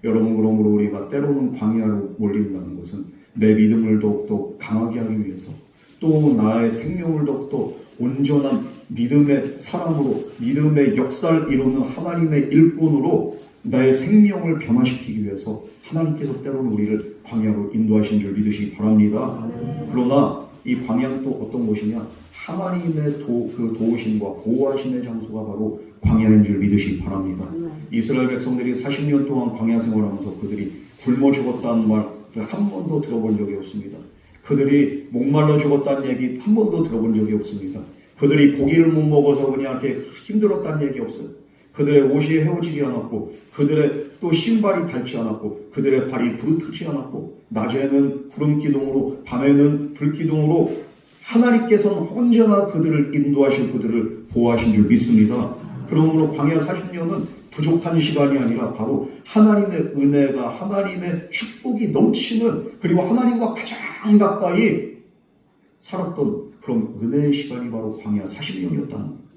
여러분 그러므로 우리가 때로는 광야로 몰린다는 것은 내 믿음을 더욱더 강하게 하기 위해서 또 나의 생명을 더욱더 온전한 믿음의 사람으로 믿음의 역사를 이루는 하나님의 일꾼으로 나의 생명을 변화시키기 위해서 하나님께서 때로는 우리를 광야로 인도하신 줄 믿으시기 바랍니다. 그러나 이 광야는 또 어떤 곳이냐? 하나님의 도우심과 보호하심의 장소가 바로 광야인 줄 믿으시기 바랍니다. 이스라엘 백성들이 40년 동안 광야 생활하면서 그들이 굶어 죽었다는 말을 한 번도 들어본 적이 없습니다. 그들이 목말라 죽었다는 얘기 한 번도 들어본 적이 없습니다. 그들이 고기를 못 먹어서 그냥 이렇게 힘들었다는 얘기 없어요. 그들의 옷이 헤어지지 않았고, 그들의 또 신발이 닳지 않았고, 그들의 발이 부르트지 않았고, 낮에는 구름 기둥으로, 밤에는 불 기둥으로 하나님께서는 언제나 그들을 인도하신 그들을 보호하신 줄 믿습니다. 그러므로 광야 40년은 부족한 시간이 아니라 바로 하나님의 은혜가, 하나님의 축복이 넘치는, 그리고 하나님과 가장 가까이 살았던 그런 은혜의 시간이 바로 광야 40년이었다는 거예요.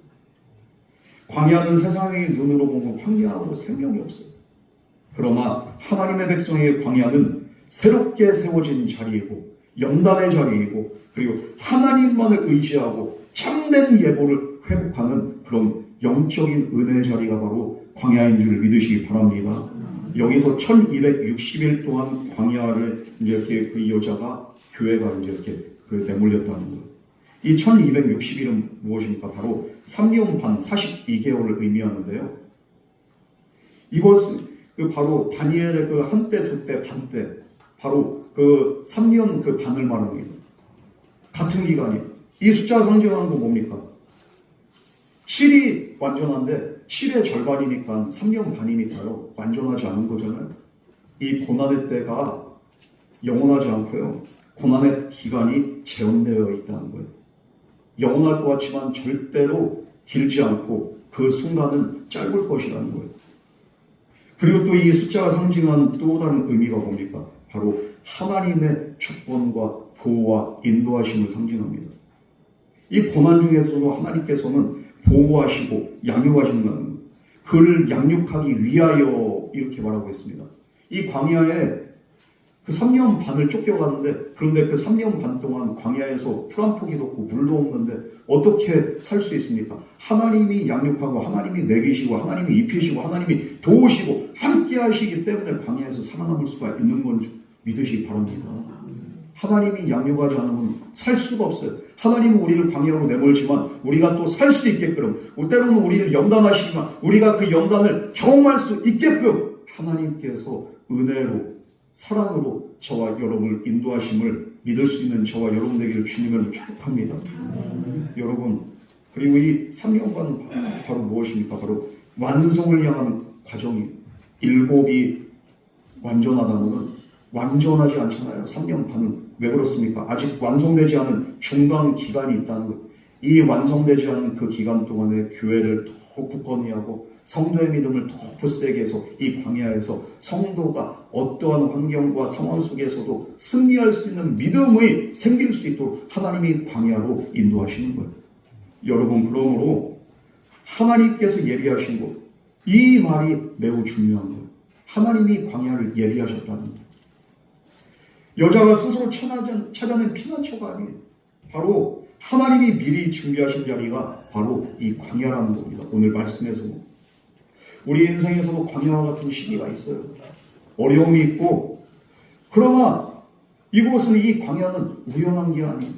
광야는 세상의 눈으로 보면 황량하고 생명이 없어요. 그러나 하나님의 백성의 광야는 새롭게 세워진 자리이고, 연단의 자리이고, 그리고 하나님만을 의지하고 참된 예보를 회복하는 그런 영적인 은혜의 자리가 바로 광야인 줄 믿으시기 바랍니다. 여기서 1260일 동안 광야를 이제 이렇게 그 여자가 교회가 이제 이렇게 내몰렸다는 거예요. 이 1260일은 무엇입니까? 바로 3년 반, 42개월을 의미하는데요. 이것은 바로 다니엘의 그 한때, 두때, 반때, 바로 그 3년 그 반을 말합니다. 같은 기간이. 이 숫자가 상징하는 건 뭡니까? 7이 완전한데 7의 절반이니까 3년 반이니까요. 완전하지 않은 거잖아요. 이 고난의 때가 영원하지 않고요. 고난의 기간이 제한되어 있다는 거예요. 영원할 것 같지만 절대로 길지 않고 그 순간은 짧을 것이라는 거예요. 그리고 또 이 숫자가 상징하는 또 다른 의미가 뭡니까? 바로 하나님의 축복과 보호와 인도하심을 상징합니다. 이 고난 중에서도 하나님께서는 보호하시고 양육하시는 거예요. 그를 양육하기 위하여 이렇게 말하고 있습니다. 이 광야에 그 3년 반을 쫓겨갔는데, 그런데 그 3년 반 동안 광야에서 풀 한 포기도 없고 물도 없는데 어떻게 살 수 있습니까? 하나님이 양육하고 하나님이 먹이시고 하나님이 입히시고 하나님이 도우시고 함께 하시기 때문에 광야에서 살아남을 수가 있는 건 믿으시기 바랍니다. 하나님이 양육하지 않으면 살 수가 없어요. 하나님은 우리를 광야로 내몰지만 우리가 또 살 수 있게끔, 때로는 우리를 연단하시지만 우리가 그 연단을 경험할 수 있게끔 하나님께서 은혜로, 사랑으로 저와 여러분을 인도하심을 믿을 수 있는 저와 여러분 되기를 주님을 축복합니다. 여러분, 그리고 이 3년간 바로 무엇입니까? 바로 완성을 향하는 과정이, 7이 완전하다고는 완전하지 않잖아요. 3년 반은. 왜 그렇습니까? 아직 완성되지 않은 중간 기간이 있다는 것. 이 완성되지 않은 그 기간 동안에 교회를 더 굳건히 하고 성도의 믿음을 더 굳세게 해서 이 광야에서 성도가 어떠한 환경과 상황 속에서도 승리할 수 있는 믿음이 생길 수 있도록 하나님이 광야로 인도하시는 거예요. 여러분, 그러므로 하나님께서 예비하신 것, 이 말이 매우 중요한 거예요. 하나님이 광야를 예비하셨다는 거예요. 여자가 스스로 찾아낸 피난처가 아니에요. 바로 하나님이 미리 준비하신 자리가 바로 이 광야라는 겁니다. 오늘 말씀에서 우리 인생에서도 광야와 같은 시기가 있어요. 어려움이 있고, 그러나 이곳은, 이 광야는 우연한 게 아니에요.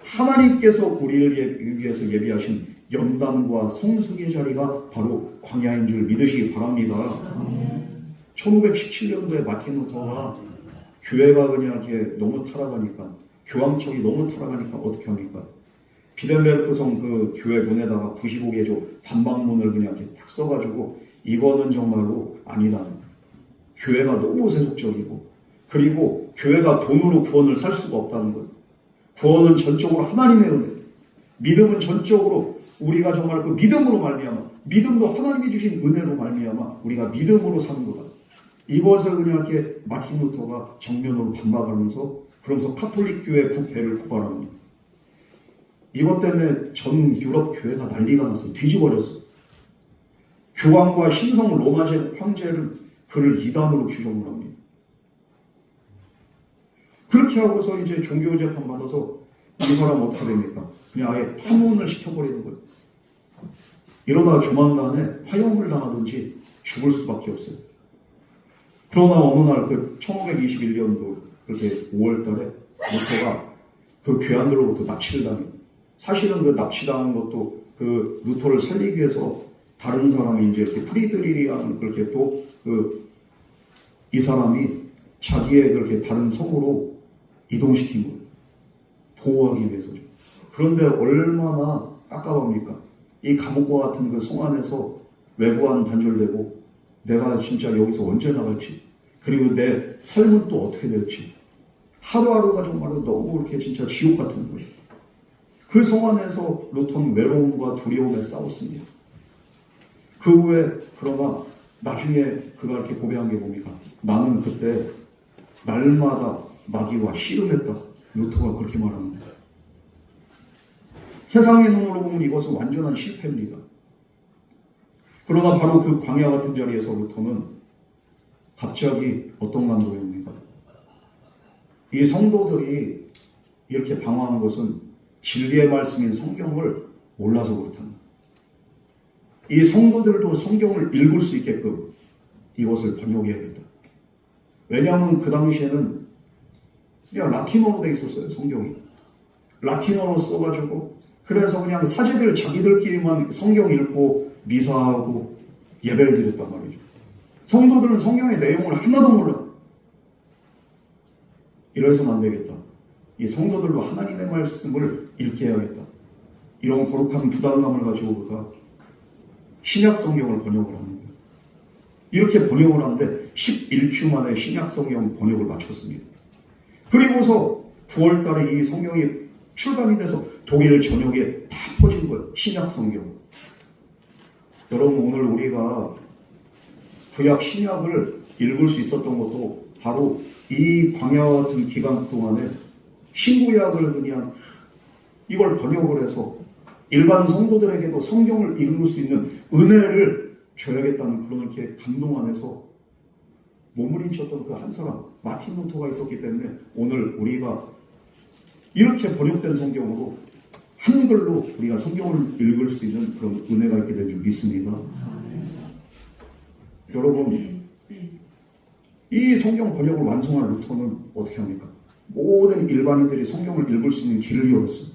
하나님께서 우리를 위해서 예비하신 연단과 성숙의 자리가 바로 광야인 줄 믿으시기 바랍니다. 1517년도에 마틴 루터가 교회가 그냥 이렇게 너무 타락하니까, 교황청이 너무 타락하니까 어떻게 합니까? 비덴베르크 성 그 교회 문에다가 95개조 반박문을 그냥 이렇게 탁 써가지고, 이거는 정말로 아니다. 교회가 너무 세속적이고, 그리고 교회가 돈으로 구원을 살 수가 없다는 것. 구원은 전적으로 하나님의 은혜, 믿음은 전적으로 우리가 정말 그 믿음으로 말미암아, 믿음도 하나님이 주신 은혜로 말미암아 우리가 믿음으로 사는 거다. 이것을 그냥 이렇게 마틴 루터가 정면으로 반박하면서, 그러면서 카톨릭 교회 부패를 고발합니다. 이것 때문에 전 유럽 교회가 난리가 났어요. 뒤집어졌어요. 교황과 신성 로마 황제를 그를 이단으로 규정을 합니다. 그렇게 하고서 이제 종교 재판 받아서 이 사람 어떻게 됩니까? 그냥 아예 파문을 시켜버리는 거예요. 이러다가 조만간에 화형을 당하든지 죽을 수밖에 없어요. 그러나 어느 날 그 1521년도 그렇게 5월 달에 루터가 그 괴한들로부터 납치를 당해. 사실은 그 납치당한 것도 그 루터를 살리기 위해서 다른 사람이 이제 이렇게 프리드리히라는 그렇게 또 이 사람이 자기의 그렇게 다른 성으로 이동시킨 거예요. 보호하기 위해서죠. 그런데 얼마나 깝깝합니까? 이 감옥과 같은 그 성 안에서 외부와는 단절되고 내가 진짜 여기서 언제 나갈지 그리고 내 삶은 또 어떻게 될지 하루하루가 정말로 너무 이렇게 진짜 지옥 같은 거예요. 그 성 안에서 루터는 외로움과 두려움에 싸웠습니다. 그 후에 그러나 나중에 그가 이렇게 고백한 게 뭡니까? 나는 그때 날마다 마귀와 씨름했다. 루터가 그렇게 말합니다. 세상의 눈으로 보면 이것은 완전한 실패입니다. 그러나 바로 그 광야 같은 자리에서 루터는 갑자기 어떤 감동이 옵니까? 이 성도들이 이렇게 방황한 것은 진리의 말씀인 성경을 몰라서 그렇답니다. 이 성도들도 성경을 읽을 수 있게끔 이것을 번역해야겠다. 왜냐하면 그 당시에는 그냥 라틴어로 돼 있었어요. 성경이. 라틴어로 써가지고 그래서 그냥 사제들 자기들끼리만 성경 읽고 미사하고 예배를 드렸단 말이죠. 성도들은 성경의 내용을 하나도 몰라. 이래서는 안 되겠다. 이 성도들로 하나님의 말씀을 읽게 해야겠다. 이런 거룩한 부담감을 가지고 그가 신약 성경을 번역을 하는 거예요. 이렇게 번역을 하는데 11주 만에 신약 성경 번역을 마쳤습니다. 그리고서 9월 달에 이 성경이 출간이 돼서 독일 전역에 다 퍼진 거예요. 신약 성경. 여러분 오늘 우리가 구약 신약을 읽을 수 있었던 것도 바로 이 광야 같은 기간 동안에 신구약을 그냥 이걸 번역을 해서 일반 성도들에게도 성경을 읽을 수 있는 은혜를 줘야겠다는 그런 이렇게 감동 안에서 몸부림쳤던 그 한 사람 마틴 루터가 있었기 때문에 오늘 우리가 이렇게 번역된 성경으로 한글로 우리가 성경을 읽을 수 있는 그런 은혜가 있게 된 줄 믿습니다. 여러분 이 성경 번역을 완성한 루터는 어떻게 합니까? 모든 일반인들이 성경을 읽을 수 있는 길을 열었어요.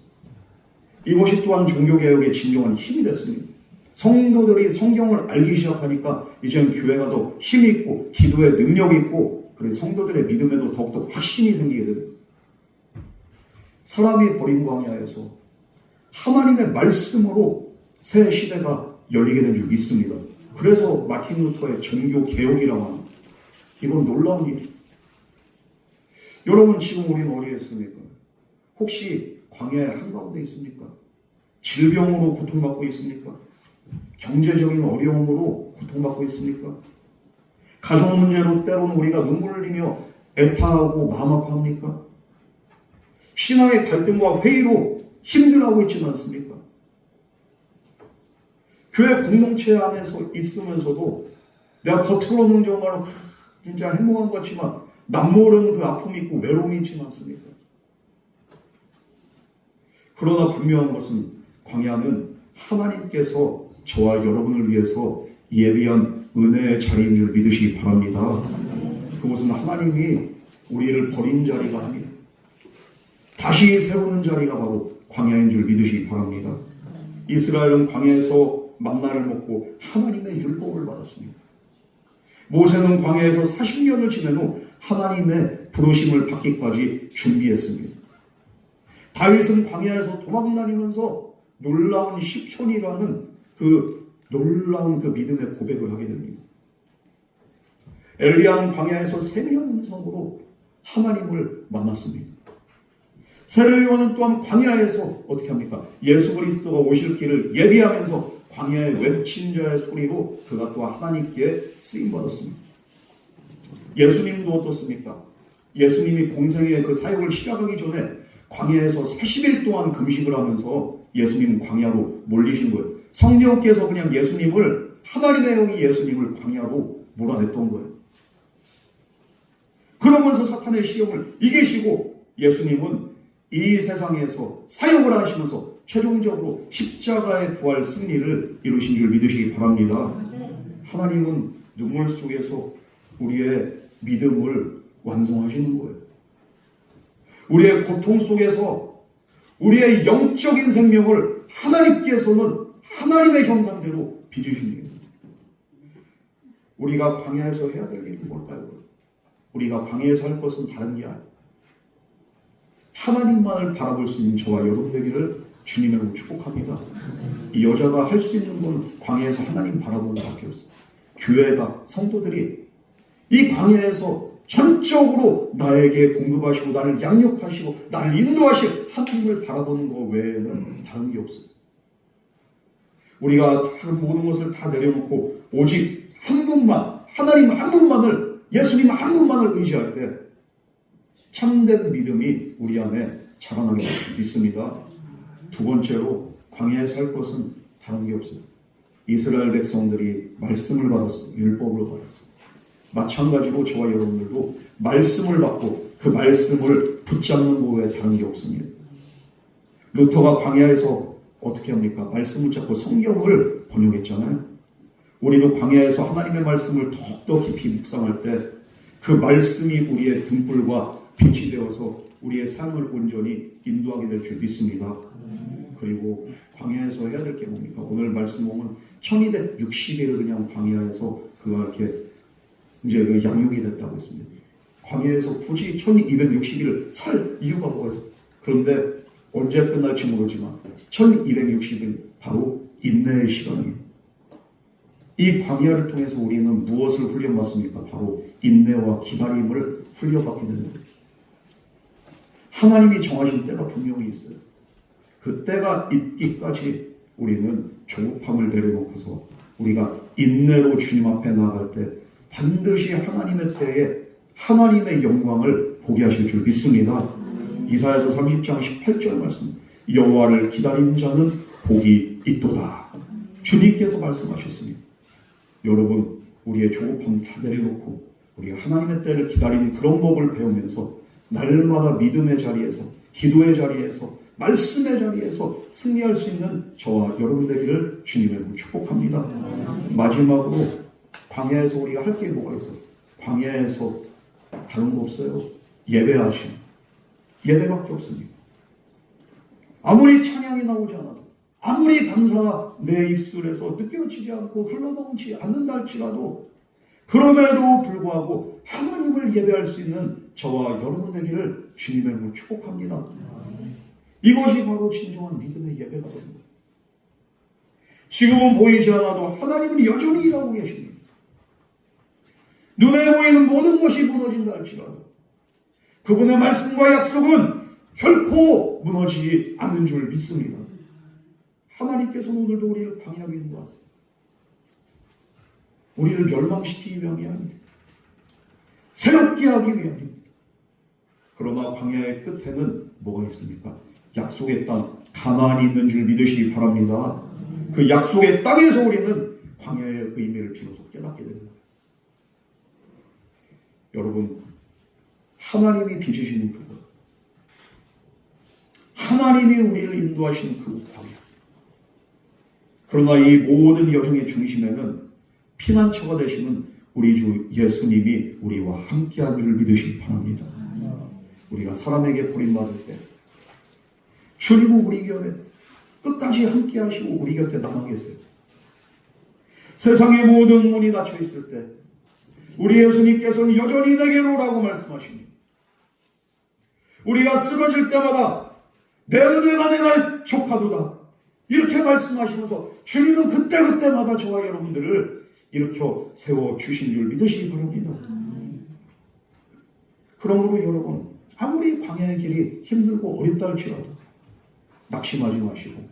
이것이 또한 종교개혁의 진정한 힘이 됐습니다. 성도들이 성경을 알기 시작하니까 이제는 교회가 더 힘이 있고 기도에 능력이 있고 그리고 성도들의 믿음에도 더욱더 확신이 생기게 됩니다. 사람이 버린 광야에서 하나님의 말씀으로 새 시대가 열리게 된 줄 믿습니다. 그래서 마틴 루터의 종교개혁이라고 합니다. 이건 놀라운 일이에요. 여러분 지금 우리는 어디에 있습니까? 혹시 광야의 한가운데 있습니까? 질병으로 고통받고 있습니까? 경제적인 어려움으로 고통받고 있습니까? 가족 문제로 때로는 우리가 눈물 흘리며 애타하고 마음 아파합니까? 신앙의 갈등과 회의로 힘들어하고 있지는 않습니까? 교회 공동체 안에서 있으면서도 내가 겉으로는 정말 진짜 행복한 것 같지만 남모르는 그 아픔이 있고 외로움이 있지는 않습니까? 그러나 분명한 것은 광야는 하나님께서 저와 여러분을 위해서 예비한 은혜의 자리인 줄 믿으시기 바랍니다. 그것은 하나님이 우리를 버린 자리가 아니라 다시 세우는 자리가 바로 광야인 줄 믿으시기 바랍니다. 이스라엘은 광야에서 만나를 먹고 하나님의 율법을 받았습니다. 모세는 광야에서 40년을 지낸 후 하나님의 부르심을 받기까지 준비했습니다. 다윗은 광야에서 도망다니면서 놀라운 시편이라는 그 놀라운 그 믿음의 고백을 하게 됩니다. 엘리야는 광야에서 세미한 음성으로 하나님을 만났습니다. 세례요한은 또한 광야에서 어떻게 합니까? 예수 그리스도가 오실 길을 예비하면서 광야의 외친 자의 소리로 그가 또 하나님께 쓰임받았습니다. 예수님도 어떻습니까? 예수님이 공생의 그 사역을 시작하기 전에 광야에서 40일 동안 금식을 하면서 예수님은 광야로 몰리신 거예요. 성령께서 그냥 예수님을 하나님의 영이 예수님을 광야로 몰아냈던 거예요. 그러면서 사탄의 시험을 이기시고 예수님은 이 세상에서 사역을 하시면서 최종적으로 십자가의 부활 승리를 이루신 줄 믿으시기 바랍니다. 하나님은 눈물 속에서 우리의 믿음을 완성하시는 거예요. 우리의 고통 속에서 우리의 영적인 생명을 하나님께서는 하나님의 형상대로 빚으신 겁니다. 우리가 광야에서 해야 될 일은 뭘까요? 우리가 광야에서 할 것은 다른 게 아니에요. 하나님만을 바라볼 수 있는 저와 여러분 되기를 주님으로 축복합니다. 이 여자가 할 수 있는 건 광야에서 하나님 바라보는 것밖에 없어요. 교회가, 성도들이 이 광야에서 전적으로 나에게 공급하시고 나를 양육하시고 나를 인도하시고 하나님을 바라보는 것 외에는 다른 게 없어요. 우리가 다른 모든 것을 다 내려놓고 오직 한 분만, 하나님 한 분만을, 예수님 한 분만을 의지할 때 참된 믿음이 우리 안에 자라나게 믿습니다. 두 번째로 광야에 살 것은 다른 게 없어요. 이스라엘 백성들이 말씀을 받았어요. 율법을 받았어요. 마찬가지로 저와 여러분들도 말씀을 받고 그 말씀을 붙잡는 것 외에 다른 게 없습니다. 루터가 광야에서 어떻게 합니까? 말씀을 잡고 성경을 번역했잖아요. 우리도 광야에서 하나님의 말씀을 더욱더 깊이 묵상할 때 그 말씀이 우리의 등불과 빛이 되어서 우리의 삶을 온전히 인도하게 될 줄 믿습니다. 그리고 광야에서 해야 될 게 뭡니까? 오늘 말씀 보면 1260일을 그냥 광야에서 그가 이렇게 이제 양육이 됐다고 했습니다. 광야에서 굳이 1260일을 살 이유가 뭐가 있어요? 그런데 언제 끝날지 모르지만 1260일 바로 인내의 시간이에요. 이 광야를 통해서 우리는 무엇을 훈련받습니까? 바로 인내와 기다림을 훈련받게 됩니다. 하나님이 정하신 때가 분명히 있어요. 그 때가 있기까지 우리는 조급함을 내려놓고서 우리가 인내로 주님 앞에 나아갈 때 반드시 하나님의 때에 하나님의 영광을 보게 하실 줄 믿습니다. 이사야서 30장 18절 말씀, 여호와를 기다린 자는 복이 있도다. 주님께서 말씀하셨습니다. 여러분, 우리의 조급함 다 내려놓고 우리가 하나님의 때를 기다리는 그런 법을 배우면서 날마다 믿음의 자리에서, 기도의 자리에서, 말씀의 자리에서 승리할 수 있는 저와 여러분 되기를 주님의 축복합니다. 마지막으로 광야에서 우리가 할 게 뭐가 있어요? 광야에서 다른 거 없어요. 예배하심. 예배밖에 없습니다. 아무리 찬양이 나오지 않아도, 아무리 감사가 내 입술에서 느껴지지 않고 흘러나오지 않는다 할지라도 그럼에도 불구하고 하나님을 예배할 수 있는 저와 여러분 되기를 주님의 이름으로 축복합니다. 이것이 바로 진정한 믿음의 예배가 됩니다. 지금은 보이지 않아도 하나님은 여전히 일하고 계십니다. 눈에 보이는 모든 것이 무너진다 할지라도 그분의 말씀과 약속은 결코 무너지지 않는 줄 믿습니다. 하나님께서 오늘도 우리를 광야로 인도하세요. 우리를 멸망시키기 위함이 아닙니다. 새롭게 하기 위함입니다. 그러나 광야의 끝에는 뭐가 있습니까? 약속의 땅, 가나안이 있는 줄 믿으시기 바랍니다. 그 약속의 땅에서 우리는 광야의 의미를 비로소 깨닫게 됩니다. 여러분, 하나님이 빚으시는 그곳, 하나님이 우리를 인도하시는 그곳 광야. 그러나 이 모든 여정의 중심에는 피난처가 되시는 우리 주 예수님이 우리와 함께한 줄 믿으시기 바랍니다. 우리가 사람에게 버림받을 때 주님은 우리 곁에 끝까지 함께하시고 우리 곁에 남아 계세요. 세상의 모든 문이 닫혀 있을 때 우리 예수님께서는 여전히 내게로 오라고 말씀하십니다. 우리가 쓰러질 때마다 내 은혜가 내가 족하도다 이렇게 말씀하시면서 주님은 그때그때마다 저와 여러분들을 일으켜 세워주신 줄 믿으시기 바랍니다. 그러므로 여러분, 아무리 광야의 길이 힘들고 어렵다 할지라도 낙심하지 마시고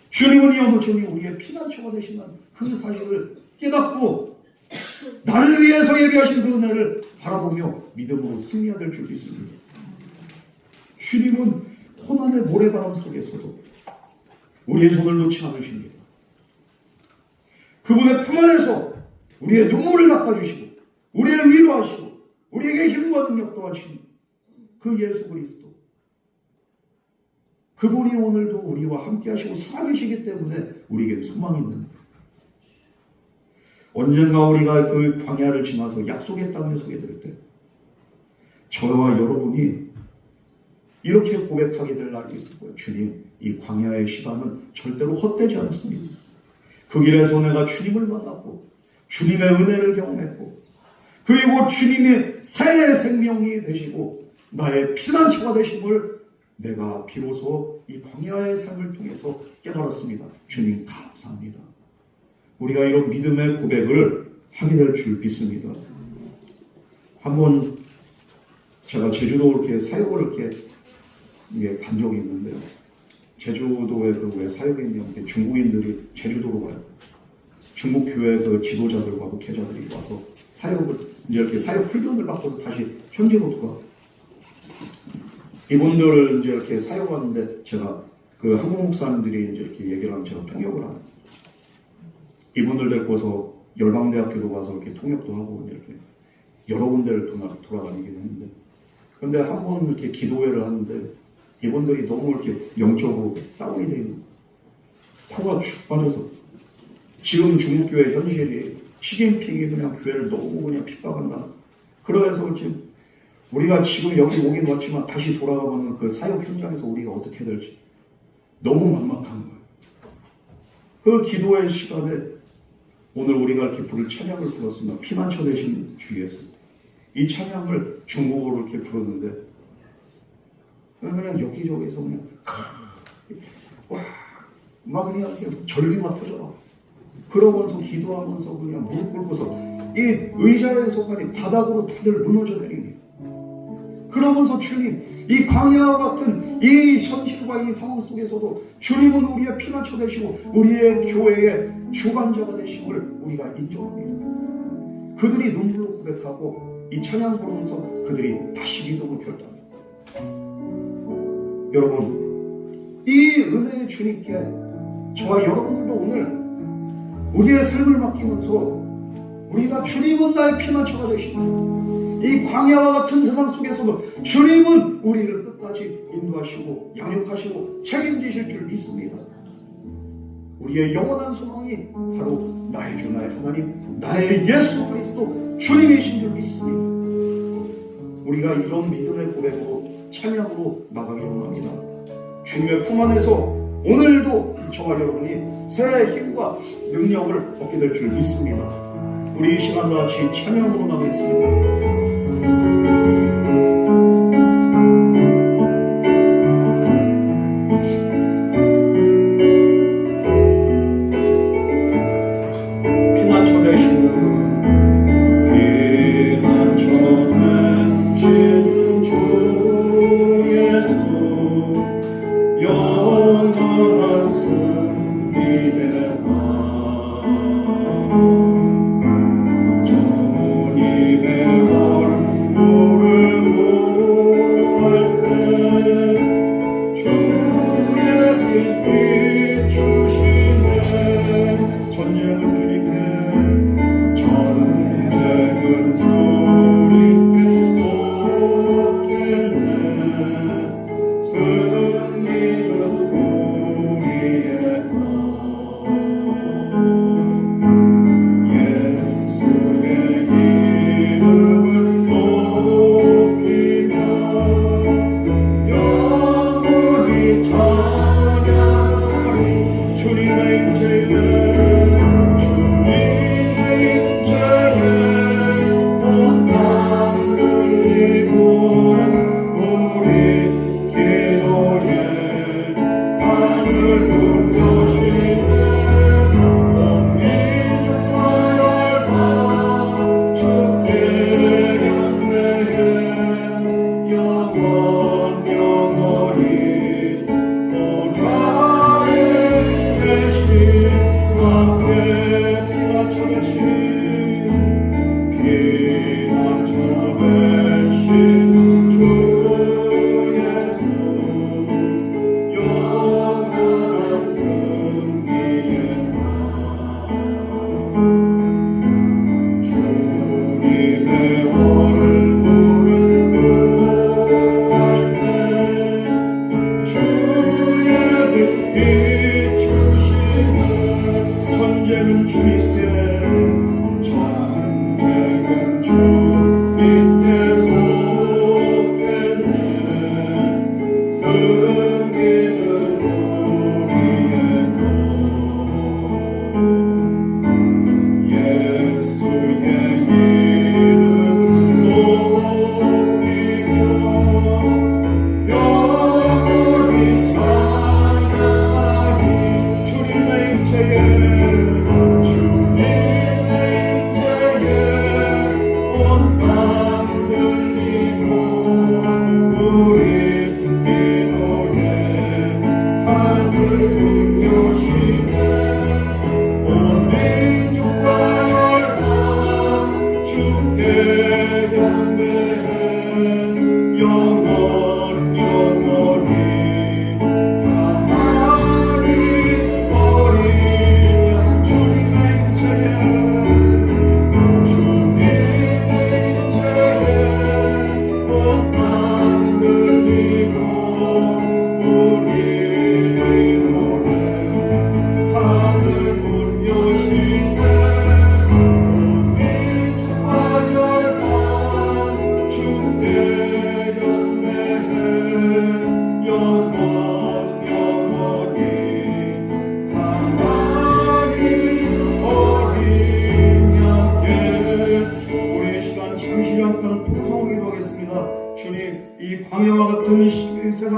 주님은 여전히 우리의 피난처가 되시는 그 사실을 깨닫고 나를 위해서 예비하신 그 은혜를 바라보며 믿음으로 승리해야 될 줄 믿습니다. 주님은 고난의 모래바람 속에서도 우리의 손을 놓지 않으십니다. 그분의 품 안에서 우리의 눈물을 닦아주시고 우리를 위로하시고 우리에게 힘과 능력도 하신 그 예수 그리스도, 그분이 오늘도 우리와 함께 하시고 살아계시기 때문에 우리에게 소망이 있는 거예요. 언젠가 우리가 그 광야를 지나서 약속의 땅에 서게 될 때 저와 여러분이 이렇게 고백하게 될 날이 있을 거예요. 주님, 이 광야의 시간은 절대로 헛되지 않았습니다. 그 길에서 내가 주님을 만났고 주님의 은혜를 경험했고 그리고 주님의 새 생명이 되시고 나의 피난처가 되심을 내가 비로소 이 광야의 삶을 통해서 깨달았습니다. 주님 감사합니다. 우리가 이런 믿음의 고백을 하게 될 줄 믿습니다. 한번 제가 제주도 이렇게 사역을 이렇게 간 적이 있는데요. 제주도에 왜 사역이면 중국인들이 제주도로 가요. 중국 교회 그 지도자들과 목회자들이 와서 사역을 이제 이렇게 사역 훈련을 받고 다시 현지로 돌아가요. 이분들을 이제 이렇게 사역하는데 제가 그 한국 목사님들이 이제 이렇게 얘기를 하면 제가 통역을 하는. 이분들 데리고서 열방대학교도 가서 이렇게 통역도 하고 이렇게 여러 군데를 돌아다니긴 했는데, 근데 한 번 이렇게 기도회를 하는데 이분들이 너무 이렇게 영적으로 다운이 되어 있는 코가 축 빠져서 지금 중국교회 현실이 시진핑이 그냥 교회를 너무 그냥 핍박한다. 그래서 지금 우리가 지금 여기 오긴 왔지만 다시 돌아가면 그 사역 현장에서 우리가 어떻게 될지 너무 막막한 거예요. 그 기도의 시간에 오늘 우리가 이렇게 부를 찬양을 불렀습니다. 피난처 되신 주 예수. 이 찬양을 중국어로 이렇게 부르는데 그냥 여기저기서 그냥 와, 막 그냥 절규가 터져라. 그러면서 기도하면서 그냥 무릎 꿇고서 이 의자에서 그냥 바닥으로 다들 무너져 내립니다. 그러면서 주님, 이 광야와 같은 이 현실과 이 상황 속에서도 주님은 우리의 피난처 되시고 우리의 교회의 주관자가 되심을 우리가 인정합니다. 그들이 눈물로 고백하고 이 찬양 부르면서 그들이 다시 믿음을 결단합니다. 여러분, 이 은혜의 주님께 저와 여러분들도 오늘 우리의 삶을 맡기면서 우리가 주님은 나의 피난처가 되시고 이 광야와 같은 세상 속에서도 주님은 우리를 끝까지 인도하시고 양육하시고 책임지실 줄 믿습니다. 우리의 영원한 소망이 바로 나의 주 나의 하나님 나의 예수 그리스도 주님이신 줄 믿습니다. 우리가 이런 믿음의 고백으로 찬양으로 나가기 원합니다. 주님의 품 안에서 오늘도 저와 여러분이 새 힘과 능력을 얻게 될 줄 믿습니다. 우리 이 시간 다 같이 찬양으로 나가겠습니다.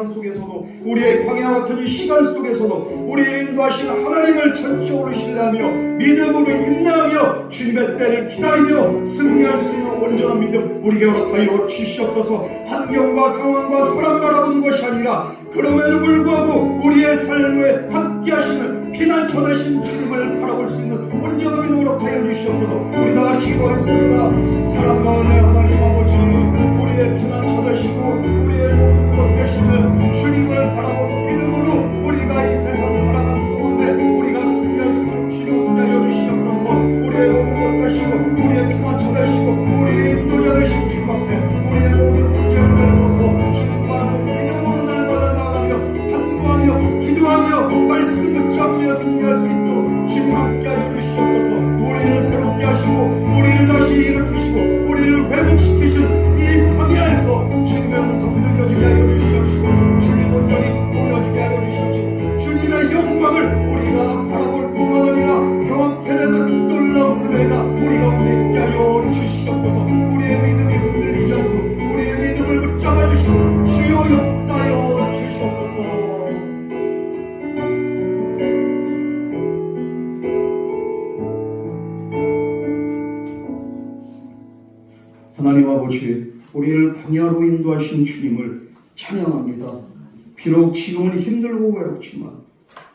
상황 속에서도 우리의 광야와 같은 이 시간 속에서도 우리를 인도하신 하나님을 전적으로 신뢰하며 믿음으로 인내하며 주님의 때를 기다리며 승리할 수 있는 온전한 믿음 우리에게 허락하여 주시옵소서. 환경과 상황과 사람 바라보는 것이 아니라 그럼에도 불구하고 우리의 삶에 함께 하시는 피난처 되신 주님을 바라볼 수 있는 온전한 믿음으로 하여 주시옵소서. 우리 다 같이 기도하겠습니다. 사랑과 은혜 하나님 아버지, 우리의 피난처 되시고 우리의 모든 것 되시는 주님을 바라본 믿음으로 우리가 이 세상 살아가는 동안에 우리가 승리할 수 있는 주님께 하여 주시옵소서. 우리의 모든 것 되시고 우리의 피난처 되시고 우리의 인도자 되신 주님 앞에 우리의 모든 문제를 내려놓고 주님 바라본 믿음으로 날마다 나아가며 간구하며 기도하며 말씀 붙잡으며 승리할 수 있도록 주님 함께 하여 주시옵소서. 우리를 새롭게 하시고 우리를 다시 일으키시고 우리를 회복시키신 이 광야에서 주님의 음성 들려지게 하여 주시옵시고 주님 온전히 보여지게 하여 주시옵시고 주님의 영광을 우리가 바라볼 뿐만 아니라 경험케 되는 놀라운 은혜가 우리 가운데 있게 하여 주시옵소서. 우리의 믿음이 흔들리지 않고 우리의 믿음을 붙잡아 주시고 주여 역사하여 주시옵소서. 하나님 아버지, 우리를 광야로 인도하신 주님을 찬양합니다. 비록 지금은 힘들고 외롭지만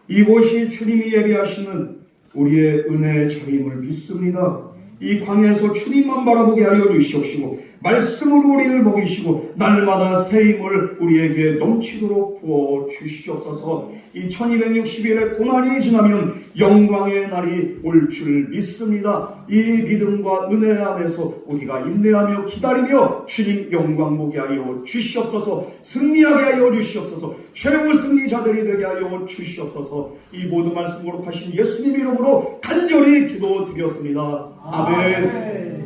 이곳이 주님이 예비하시는 우리의 은혜의 자리임을 믿습니다. 이 광야에서 주님만 바라보게 하여 주시옵시고 말씀으로 우리를 먹이시고 날마다 새 힘을 우리에게 넘치도록 부어 주시옵소서. 이 1260일의 고난이 지나면 영광의 날이 올 줄 믿습니다. 이 믿음과 은혜 안에서 우리가 인내하며 기다리며 주님 영광 보게 하여 주시옵소서. 승리하게 하여 주시옵소서. 최후 승리자들이 되게 하여 주시옵소서. 이 모든 말씀 거룩하신 예수님 이름으로 간절히 기도드렸습니다. 아멘.